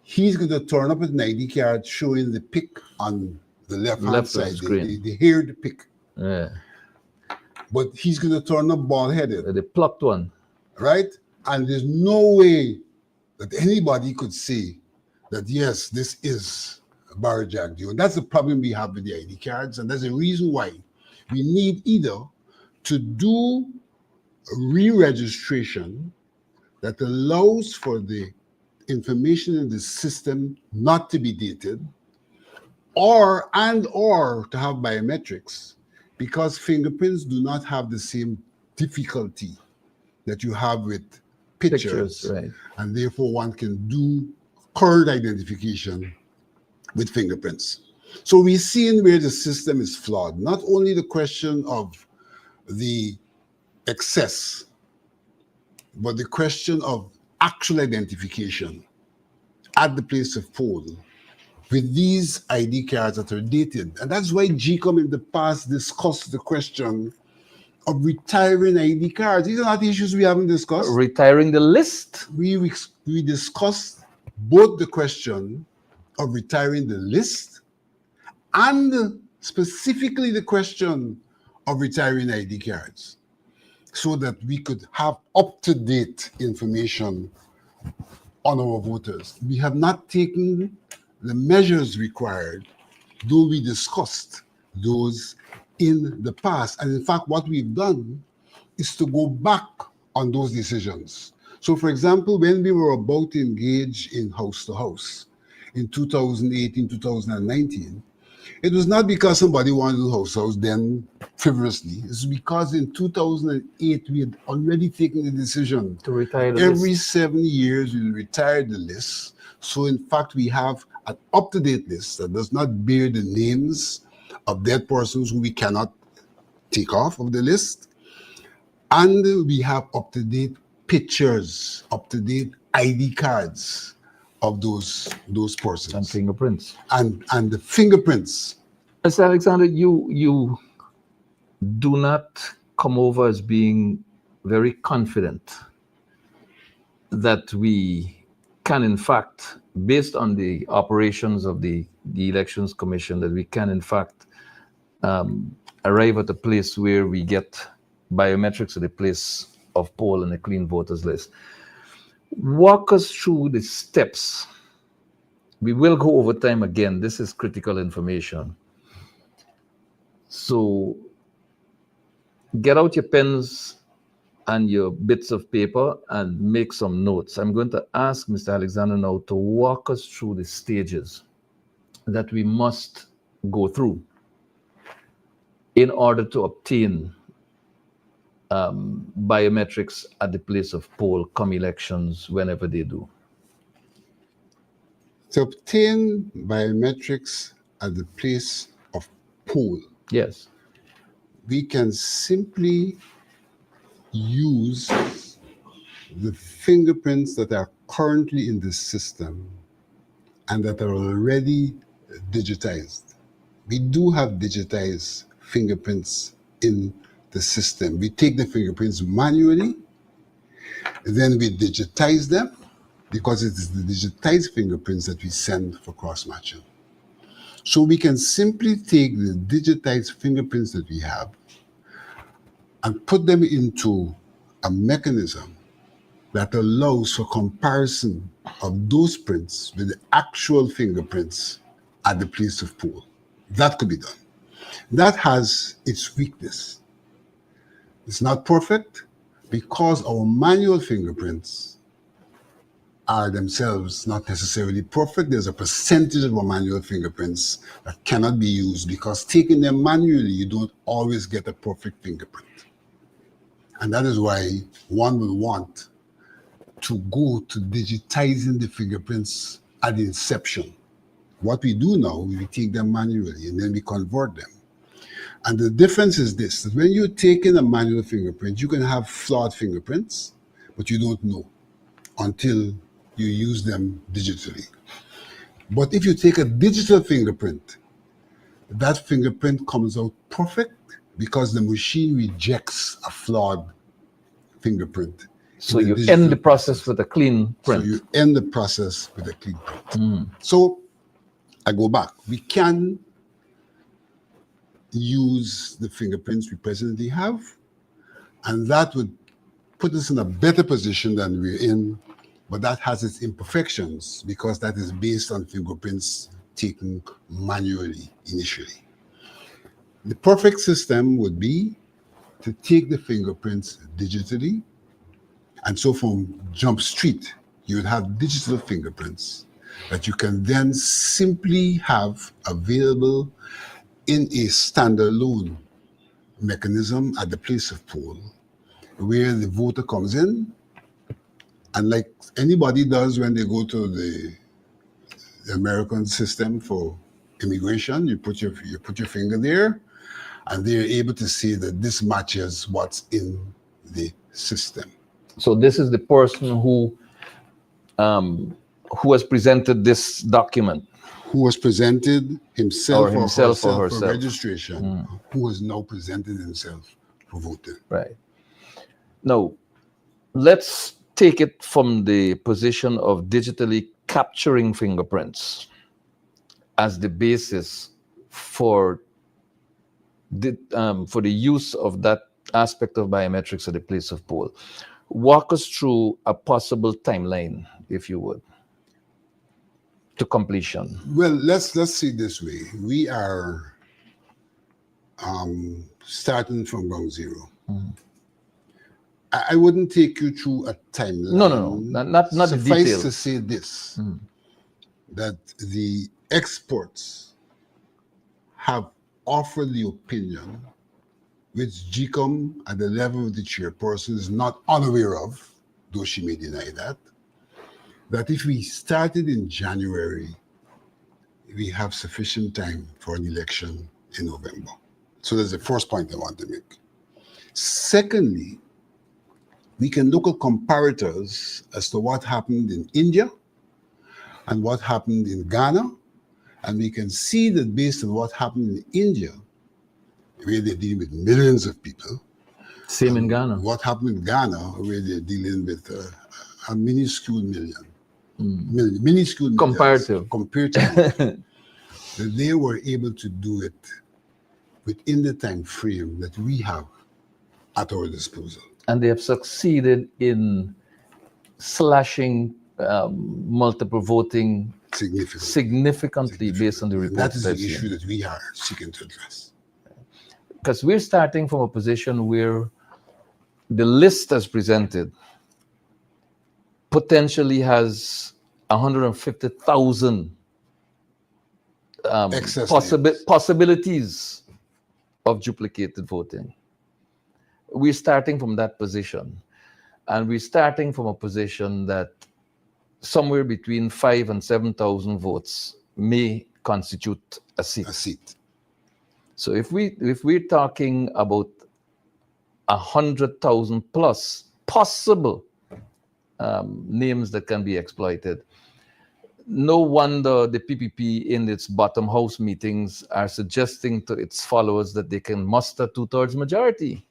D: He's going to turn up with an ID card showing the pic on the left-hand side,
A: of the screen.
D: the haired pic.
A: Yeah.
D: But he's going to turn up bald-headed.
A: The plucked one.
D: Right? And there's no way that anybody could say that, yes, this is Barry Jagdeo. And that's the problem we have with the ID cards. And that's the reason why we need either to do a re-registration that allows for the information in the system not to be dated, or to have biometrics, because fingerprints do not have the same difficulty that you have with pictures,
A: right.
D: And therefore one can do current identification with fingerprints. So we're seeing where the system is flawed. Not only the question of the excess, but the question of actual identification at the place of poll with these ID cards that are dated. And that's why GECOM in the past discussed the question of retiring ID cards. These are not issues we haven't discussed.
A: Retiring the list.
D: We discussed both the question of retiring the list and specifically the question of retiring ID cards so that we could have up-to-date information on our voters. We have not taken the measures required, though we discussed those in the past. And in fact, what we've done is to go back on those decisions. So for example, when we were about to engage in house to house in 2018, 2019, it was not because somebody wanted to do house to house then frivolously. It's because in 2008, we had already taken the decision
A: To retire the
D: every
A: list.
D: 7 years we retired the list. So in fact, we have an up-to-date list that does not bear the names of dead persons who we cannot take off of the list. And we have up-to-date pictures, up-to-date ID cards of those persons.
A: And fingerprints.
D: And the fingerprints.
A: Mr. Alexander, you do not come over as being very confident that we can, in fact, based on the operations of the Elections Commission, that we can, in fact, arrive at a place where we get biometrics at the place of poll and a clean voters list. Walk us through the steps. We will go over time again. This is critical information. So get out your pens and your bits of paper and make some notes. I'm going to ask Mr. Alexander now to walk us through the stages that we must go through in order to obtain biometrics at the place of poll come elections, whenever they do.
D: To obtain biometrics at the place of poll,
A: Yes.
D: we can simply use the fingerprints that are currently in the system and that are already digitized. We do have digitized fingerprints in the system. We take the fingerprints manually, then we digitize them because it is the digitized fingerprints that we send for cross-matching. So we can simply take the digitized fingerprints that we have and put them into a mechanism that allows for comparison of those prints with the actual fingerprints at the place of poll. That could be done. That has its weakness. It's not perfect because our manual fingerprints are themselves not necessarily perfect. There's a percentage of our manual fingerprints that cannot be used because taking them manually, you don't always get a perfect fingerprint. And that is why one will want to go to digitizing the fingerprints at the inception. What we do now, we take them manually and then we convert them. And the difference is this, that when you're taking a manual fingerprint, you can have flawed fingerprints, but you don't know until you use them digitally. But if you take a digital fingerprint, that fingerprint comes out perfect because the machine rejects a flawed fingerprint.
A: So you end the process with a clean print.
D: So you end the process with a clean print. So I go back. We can use the fingerprints we presently have, and that would put us in a better position than we're in, but that has its imperfections because that is based on fingerprints taken manually initially. The perfect system would be to take the fingerprints digitally, and so from Jump Street, you would have digital fingerprints that you can then simply have available in a standalone mechanism at the place of poll, where the voter comes in, and like anybody does when they go to the American system for immigration. You put your finger there, and they're able to see that this matches what's in the system.
A: So this is the person who has presented this document.
D: Who has presented himself
A: Or himself
D: or
A: or
D: herself for
A: herself.
D: registration, who has now presented himself for voting.
A: Right. Now, let's take it from the position of digitally capturing fingerprints as the basis for the use of that aspect of biometrics at the place of poll. Walk us through a possible timeline, if you would, to completion.
D: Well, let's see it this way. We are starting from ground zero. I wouldn't take you through a timeline.
A: No. Not the
D: Suffice
A: details.
D: to say this, that the experts have offered the opinion, which GECOM at the level of the chairperson is not unaware of, though she may deny that if we started in January, we have sufficient time for an election in November. So that's the first point I want to make. Secondly, we can look at comparators as to what happened in India and what happened in Ghana, and we can see that based on what happened in India, where they're dealing with millions of people.
A: Same in Ghana.
D: What happened in Ghana, where they're dealing with a minuscule minuscule
A: Comparative.
D: Comparatively, that they were able to do it within the time frame that we have at our disposal.
A: And they have succeeded in slashing multiple voting significantly based on the reports.
D: That is the issue that we are seeking to address.
A: Because we're starting from a position where the list as presented potentially has 150,000 possibilities of duplicated voting. We're starting from that position, and we're starting from a position that somewhere between 5,000 and 7,000 votes may constitute a seat. So if we're talking about 100,000 plus possible names that can be exploited, no wonder the PPP in its bottom house meetings are suggesting to its followers that they can muster 2/3 majority.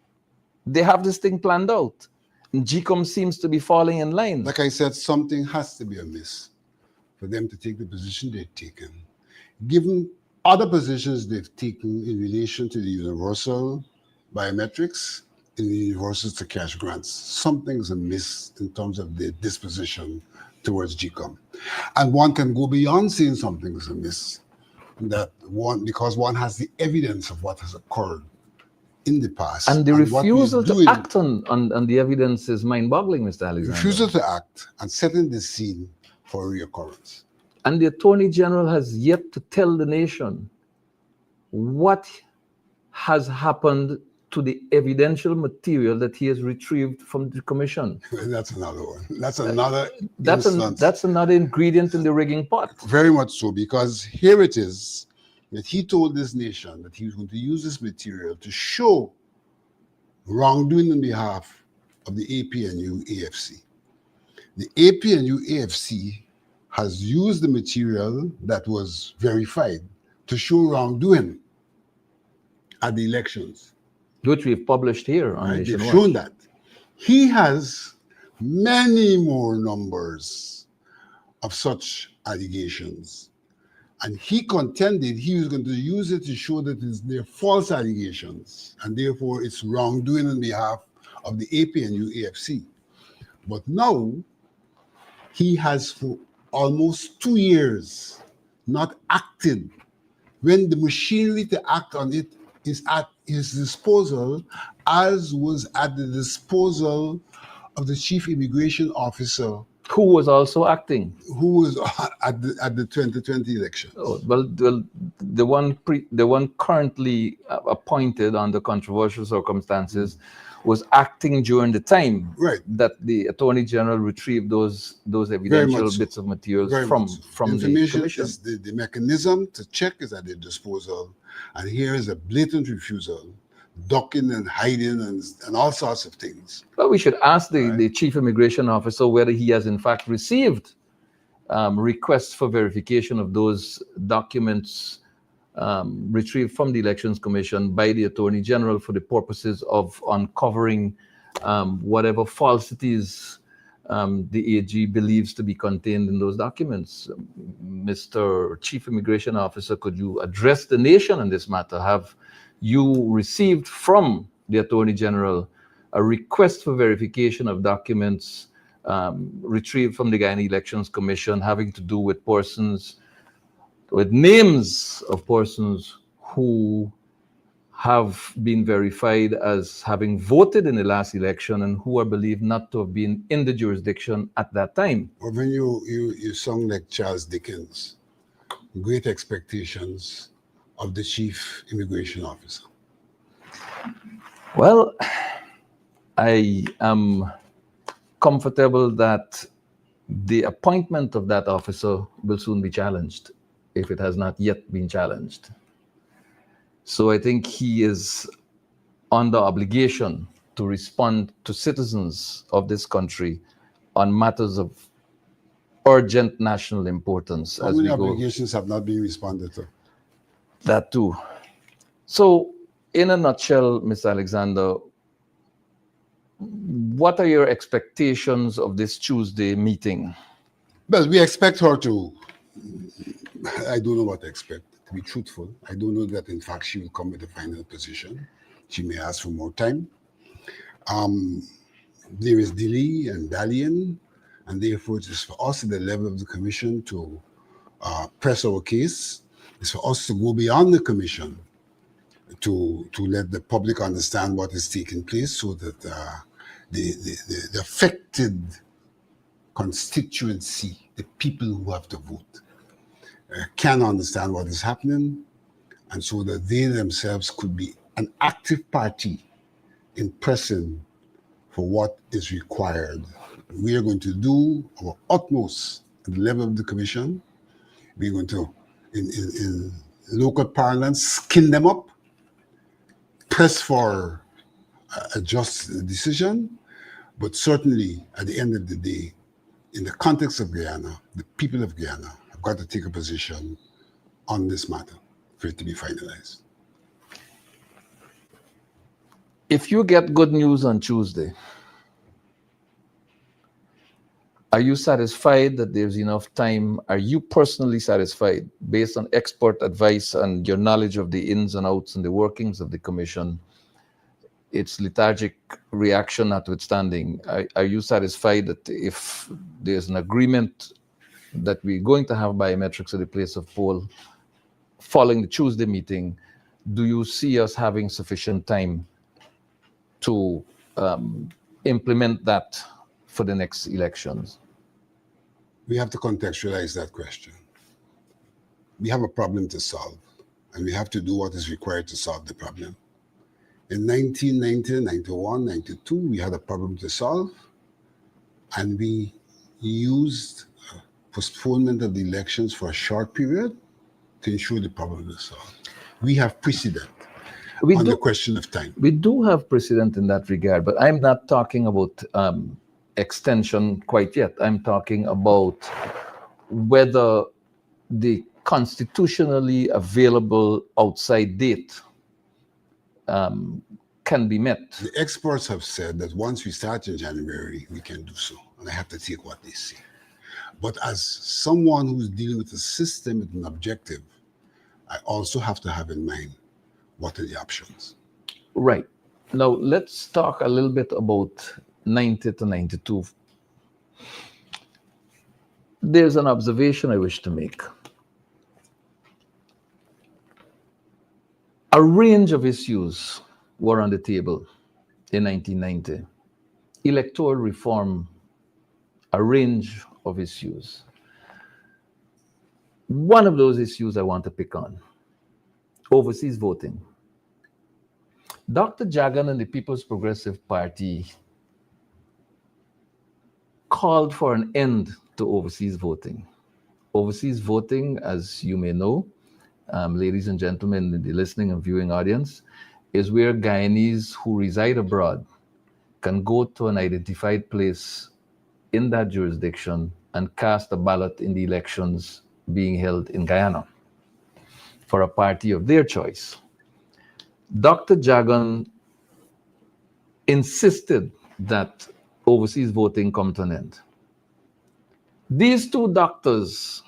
A: They have this thing planned out. And GECOM seems to be falling in line.
D: Like I said, something has to be amiss for them to take the position they've taken. Given other positions they've taken in relation to the universal biometrics, in the universal to cash grants, something's amiss in terms of their disposition towards GECOM. And one can go beyond saying something's amiss, because one has the evidence of what has occurred in the past.
A: And the refusal to act on the evidence is mind-boggling, Mr. Alexander.
D: Refusal to act and setting the scene for reoccurrence.
A: And the Attorney General has yet to tell the nation what has happened to the evidential material that he has retrieved from the commission.
D: That's another one. That's another instance.
A: That's another ingredient in the rigging pot.
D: Very much so, because here it is that he told this nation that he was going to use this material to show wrongdoing on behalf of the APNU AFC. The APNU AFC has used the material that was verified to show wrongdoing at the elections.
A: Which we've published here on Nation
D: They've
A: Watch.
D: shown that. He has many more numbers of such allegations. And he contended he was going to use it to show that they're false allegations, and therefore it's wrongdoing on behalf of the APNU AFC. But now, he has for almost 2 years not acted when the machinery to act on it is at his disposal, as was at the disposal of the Chief Immigration Officer
A: who was also acting.
D: Who was at the 2020 elections?
A: Oh, well, the one currently appointed under controversial circumstances was acting during the time
D: Right.
A: that the Attorney General retrieved those
D: Very
A: evidential
D: much so.
A: bits of materials
D: Very
A: from
D: much so.
A: from the
D: Information
A: commission.
D: is the mechanism to check is at their disposal, and here is a blatant refusal, ducking and hiding and all sorts of things.
A: Well, we should ask the
D: Right.
A: chief immigration officer whether he has in fact received requests for verification of those documents retrieved from the Elections Commission by the Attorney General for the purposes of uncovering whatever falsities the AG believes to be contained in those documents. Mr. Chief Immigration Officer, could you address the nation on this matter? Have you received from the Attorney General a request for verification of documents retrieved from the Guyana Elections Commission having to do with persons, with names of persons who have been verified as having voted in the last election and who are believed not to have been in the jurisdiction at that time?
D: Or when you sung like Charles Dickens, great expectations of the chief immigration officer.
A: Well, I am comfortable that the appointment of that officer will soon be challenged, if it has not yet been challenged. So I think he is under obligation to respond to citizens of this country on matters of urgent national importance.
D: How
A: as
D: many
A: we go.
D: obligations have not been responded to?
A: That too. So, in a nutshell, Mr. Alexander, what are your expectations of this Tuesday meeting?
D: Well, we expect her to, I don't know what to expect, to be truthful. I don't know that, in fact, she will come with a final position. She may ask for more time. There is delay and dallying, and therefore it is for us at the level of the commission to press our case. It's for us to go beyond the commission to let the public understand what is taking place so that the affected constituency, the people who have to vote, can understand what is happening, and so that they themselves could be an active party in pressing for what is required. We are going to do our utmost at the level of the commission. We're going to, in local parlance, skin them up, press for a just decision, but certainly at the end of the day, in the context of Guyana, the people of Guyana have got to take a position on this matter for it to be finalized.
A: If you get good news on Tuesday, are you satisfied that there's enough time? Are you personally satisfied, based on expert advice and your knowledge of the ins and outs and the workings of the commission, its lethargic reaction notwithstanding, are you satisfied that if there's an agreement that we're going to have biometrics at the place of poll following the Tuesday meeting, do you see us having sufficient time to implement that for the next elections?
D: We have to contextualize that question. We have a problem to solve, and we have to do what is required to solve the problem. In 1990, 91, 92, we had a problem to solve, and we used postponement of the elections for a short period to ensure the problem was solved. We have precedent on the question of time.
A: We do have precedent in that regard, but I'm not talking about extension quite yet. I'm talking about whether the constitutionally available outside date can be met.
D: The experts have said that once we start in January, we can do so, and I have to take what they say. But as someone who's dealing with a system with an objective, I also have to have in mind what are the options.
A: Right. Now, let's talk a little bit about 90 to 92. There's an observation I wish to make. A range of issues were on the table in 1990. Electoral reform a range of issues. One of those issues I want to pick on, overseas voting. Dr. Jagan and the People's Progressive Party called for an end to overseas voting. Overseas voting, as you may know, ladies and gentlemen in the listening and viewing audience, is where Guyanese who reside abroad can go to an identified place in that jurisdiction and cast a ballot in the elections being held in Guyana for a party of their choice. Dr. Jagan insisted that overseas voting come to an end. These two doctors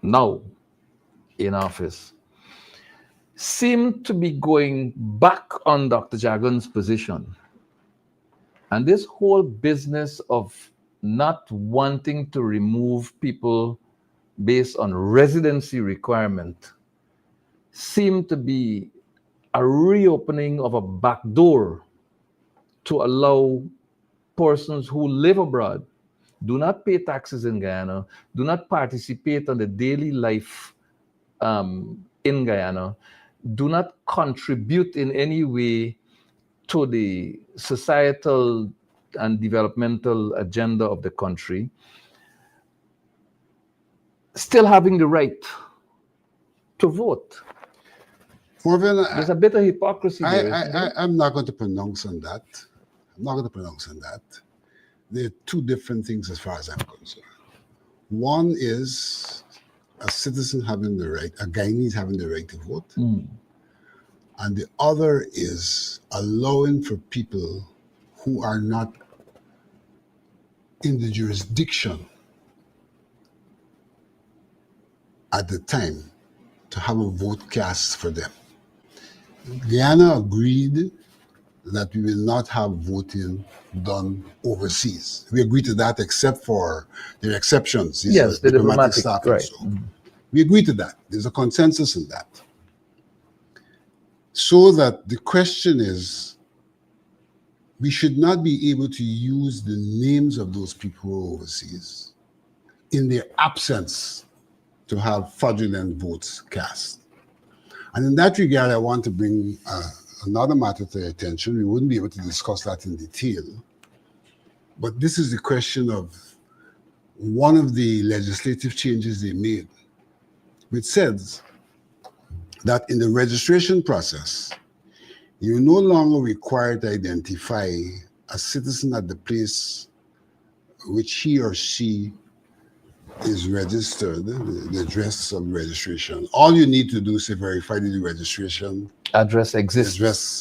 A: now in office seem to be going back on Dr. Jagan's position. And this whole business of not wanting to remove people based on residency requirement seem to be a reopening of a back door to allow persons who live abroad, do not pay taxes in Guyana, do not participate on the daily life in Guyana, do not contribute in any way to the societal and developmental agenda of the country, still having the right to vote.
D: Mervyn,
A: There's a bit of hypocrisy there.
D: I'm not going to pronounce on that. There are two different things as far as I'm concerned. One is a citizen having the right, a Guyanese having the right to vote. And the other is allowing for people who are not in the jurisdiction at the time to have a vote cast for them. Guyana agreed that we will not have voting done overseas. We agreed to that except for the exceptions. These
A: Yes,
D: are
A: the
D: diplomatic
A: diplomatic,
D: staff
A: right.
D: and so. We agreed to that. There's a consensus in that. So that the question is, we should not be able to use the names of those people who are overseas in their absence to have fraudulent votes cast. And in that regard, I want to bring another matter to your attention. We wouldn't be able to discuss that in detail, but this is the question of one of the legislative changes they made, which says that in the registration process, you're no longer required to identify a citizen at the place which he or she is registered, the address of registration. All you need to do is to verify that the registration
A: Address exists.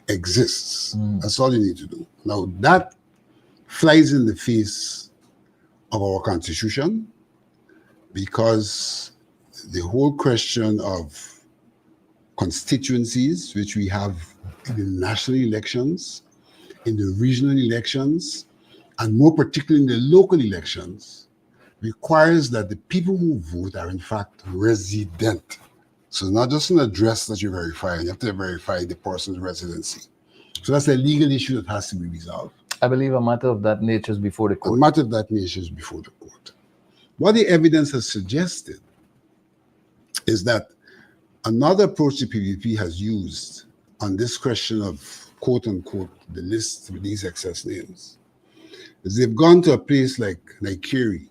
D: That's all you need to do. Now, that flies in the face of our Constitution, because the whole question of constituencies, which we have in the national elections, in the regional elections, and more particularly in the local elections, requires that the people who vote are in fact resident. So not just an address that you verify, you have to verify the person's residency. So that's a legal issue that has to be resolved.
A: I believe a matter of that nature is before the court.
D: A matter of that nature is before the court. What the evidence has suggested is that another approach the PPP has used on this question of quote unquote the list with these excess names is they've gone to a place like Nigeria,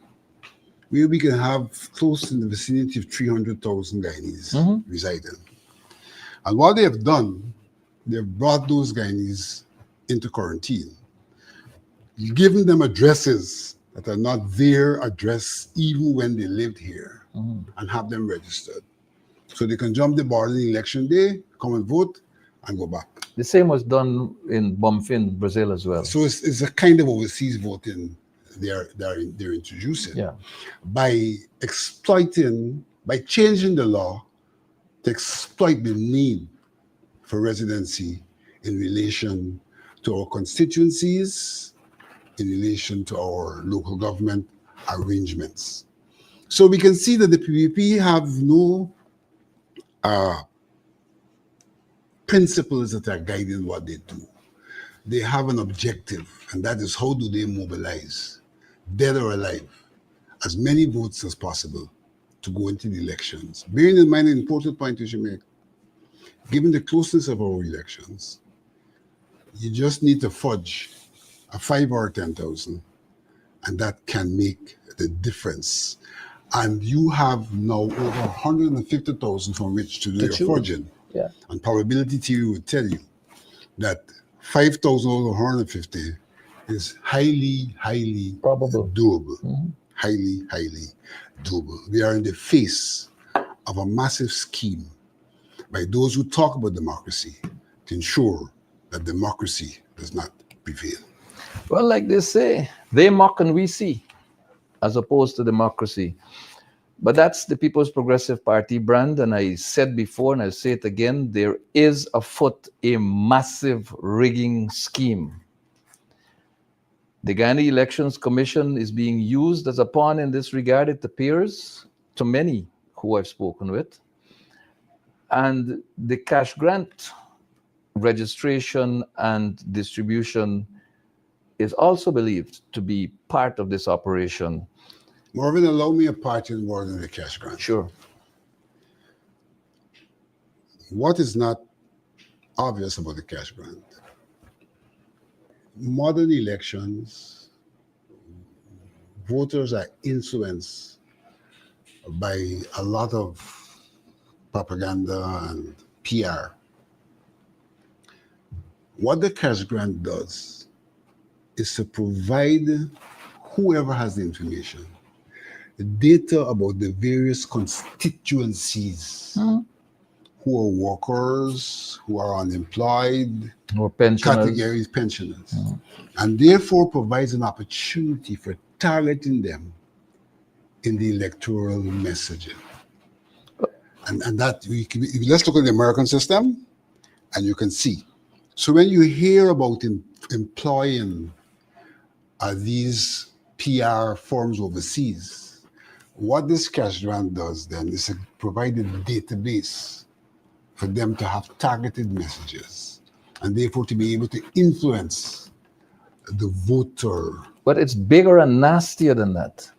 D: where we can have close in the vicinity of 300,000 Guyanese residing. And what they have done, they've brought those Guyanese into quarantine, giving them addresses that are not their address even when they lived here, and have them registered. So they can jump the border on election day, come and vote, and go back.
A: The same was done in Bumfin, Brazil as well.
D: So it's a kind of overseas voting they're introducing by changing the law to exploit the need for residency in relation to our constituencies, in relation to our local government arrangements. So we can see that the PPP have no principles that are guiding what they do. they have an objective, and that is how do they mobilize, dead or alive, as many votes as possible to go into the elections. Bearing in mind an important point you should make, given the closeness of our elections, you just need to fudge a 5 or 10,000, and that can make the difference. And you have now over 150,000 from which to do your fudging.
A: Yeah.
D: And probability theory would tell you that 5,000 over 150 is highly, highly
A: Probable.
D: doable. Highly, highly doable. We are in the face of a massive scheme by those who talk about democracy to ensure that democracy does not prevail.
A: Well, like they say, they mock and we see, as opposed to democracy. But that's the People's Progressive Party brand. And I said before, and I'll say it again, there is afoot a massive rigging scheme. The Guyana Elections Commission is being used as a pawn in this regard, it appears, to many who I've spoken with. And the cash grant registration and distribution is also believed to be part of this operation.
D: Mervyn, allow me a parting word in the cash grant.
A: Sure.
D: What is not obvious about the cash grant? Modern elections, voters are influenced by a lot of propaganda and PR. What the cash grant does is to provide whoever has the information, the data about the various constituencies who are workers, who are unemployed,
A: Or pensioners.
D: categories, pensioners, and therefore provides an opportunity for targeting them in the electoral messaging. And that, let's look at the American system, and you can see. So when you hear about employing these PR firms overseas, what this cash grant does then is to provide a database for them to have targeted messages and therefore to be able to influence the voter.
A: But it's bigger and nastier than that.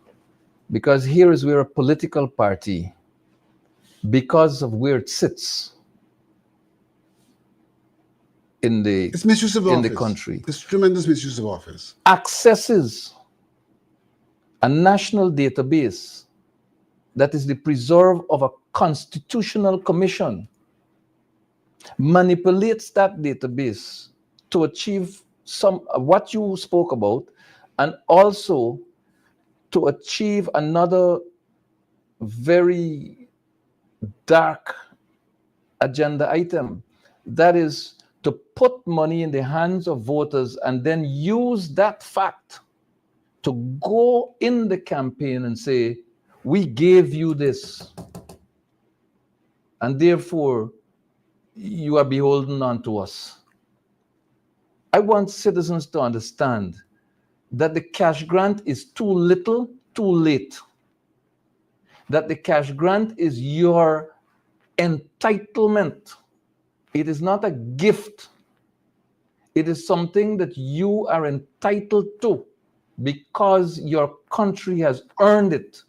A: Because here is where a political party, because of where it sits in the,
D: It's misuse of
A: in
D: office.
A: the country,
D: It's tremendous misuse of office.
A: accesses a national database that is the preserve of a constitutional commission, manipulates that database to achieve some what you spoke about, and also to achieve another very dark agenda item, that is to put money in the hands of voters and then use that fact to go in the campaign and say, we gave you this, and therefore you are beholden unto us. I want citizens to understand that the cash grant is too little, too late. That the cash grant is your entitlement. It is not a gift. It is something that you are entitled to because your country has earned it.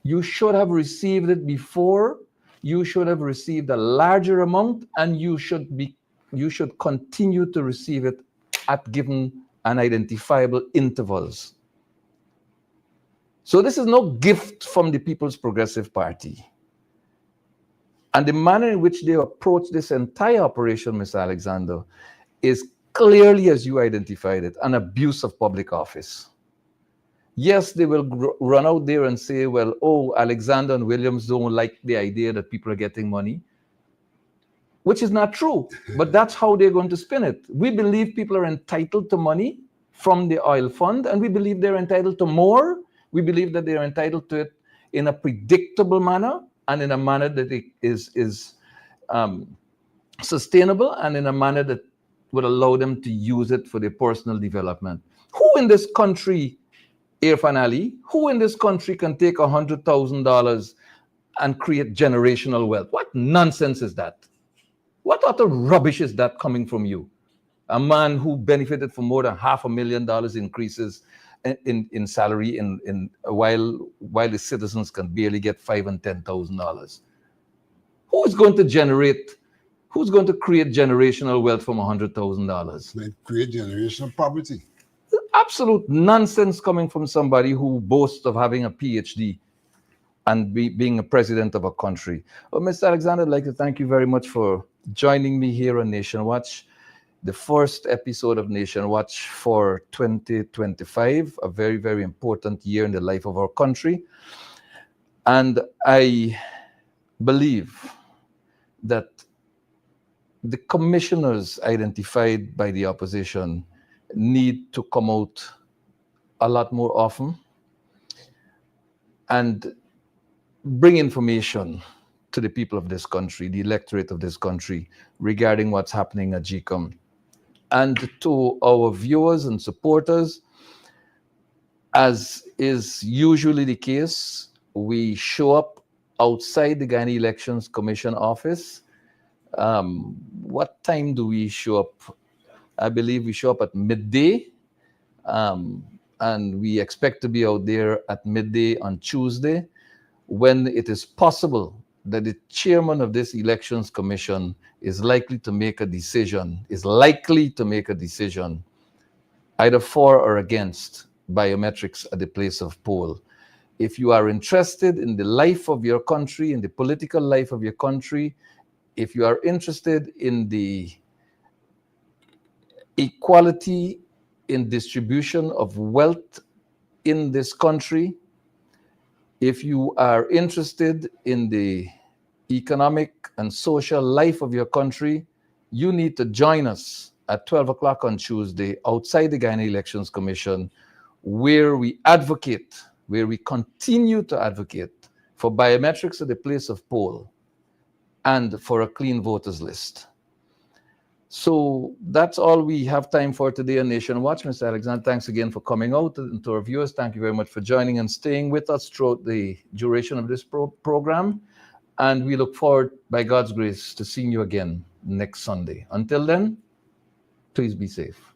A: You should have received it before. You should have received a larger amount, and you should continue to receive it at given and identifiable intervals. So this is no gift from the People's Progressive Party. And the manner in which they approach this entire operation, Mr. Alexander, is clearly, as you identified it, an abuse of public office. Yes, they will run out there and say, well, oh, Alexander and Williams don't like the idea that people are getting money, which is not true, but that's how they're going to spin it. We believe people are entitled to money from the oil fund, and we believe they're entitled to more. We believe that they're entitled to it in a predictable manner and in a manner that it is sustainable and in a manner that would allow them to use it for their personal development. Who in this country, Irfan Ali, who in this country can take $100,000 and create generational wealth? What nonsense is that? What utter rubbish is that coming from you? a man who benefited from more than $500,000 increases in salary while his citizens can barely get $5,000 and $10,000. Who's going to create generational wealth from $100,000?
D: They create generational poverty.
A: Absolute nonsense coming from somebody who boasts of having a PhD and being a president of a country. Well, Mr. Alexander, I'd like to thank you very much for joining me here on Nation Watch, the first episode of Nation Watch for 2025, a very, very important year in the life of our country. And I believe that the commissioners identified by the opposition need to come out a lot more often and bring information to the people of this country, the electorate of this country, regarding what's happening at GECOM. And to our viewers and supporters, as is usually the case, we show up outside the Guyana Elections Commission office. What time do we show up? I believe we show up at midday, and we expect to be out there at midday on Tuesday, when it is possible that the chairman of this Elections Commission is likely to make a decision, either for or against biometrics at the place of poll. If you are interested in the life of your country, in the political life of your country, if you are interested in the equality in distribution of wealth in this country, if you are interested in the economic and social life of your country, you need to join us at 12 o'clock on Tuesday outside the Guyana Elections Commission, where we continue to advocate for biometrics at the place of poll and for a clean voters list. So that's all we have time for today on Nation Watch. Mr. Alexander, thanks again for coming out. And to our viewers, thank you very much for joining and staying with us throughout the duration of this program. And we look forward, by God's grace, to seeing you again next Sunday. Until then, please be safe.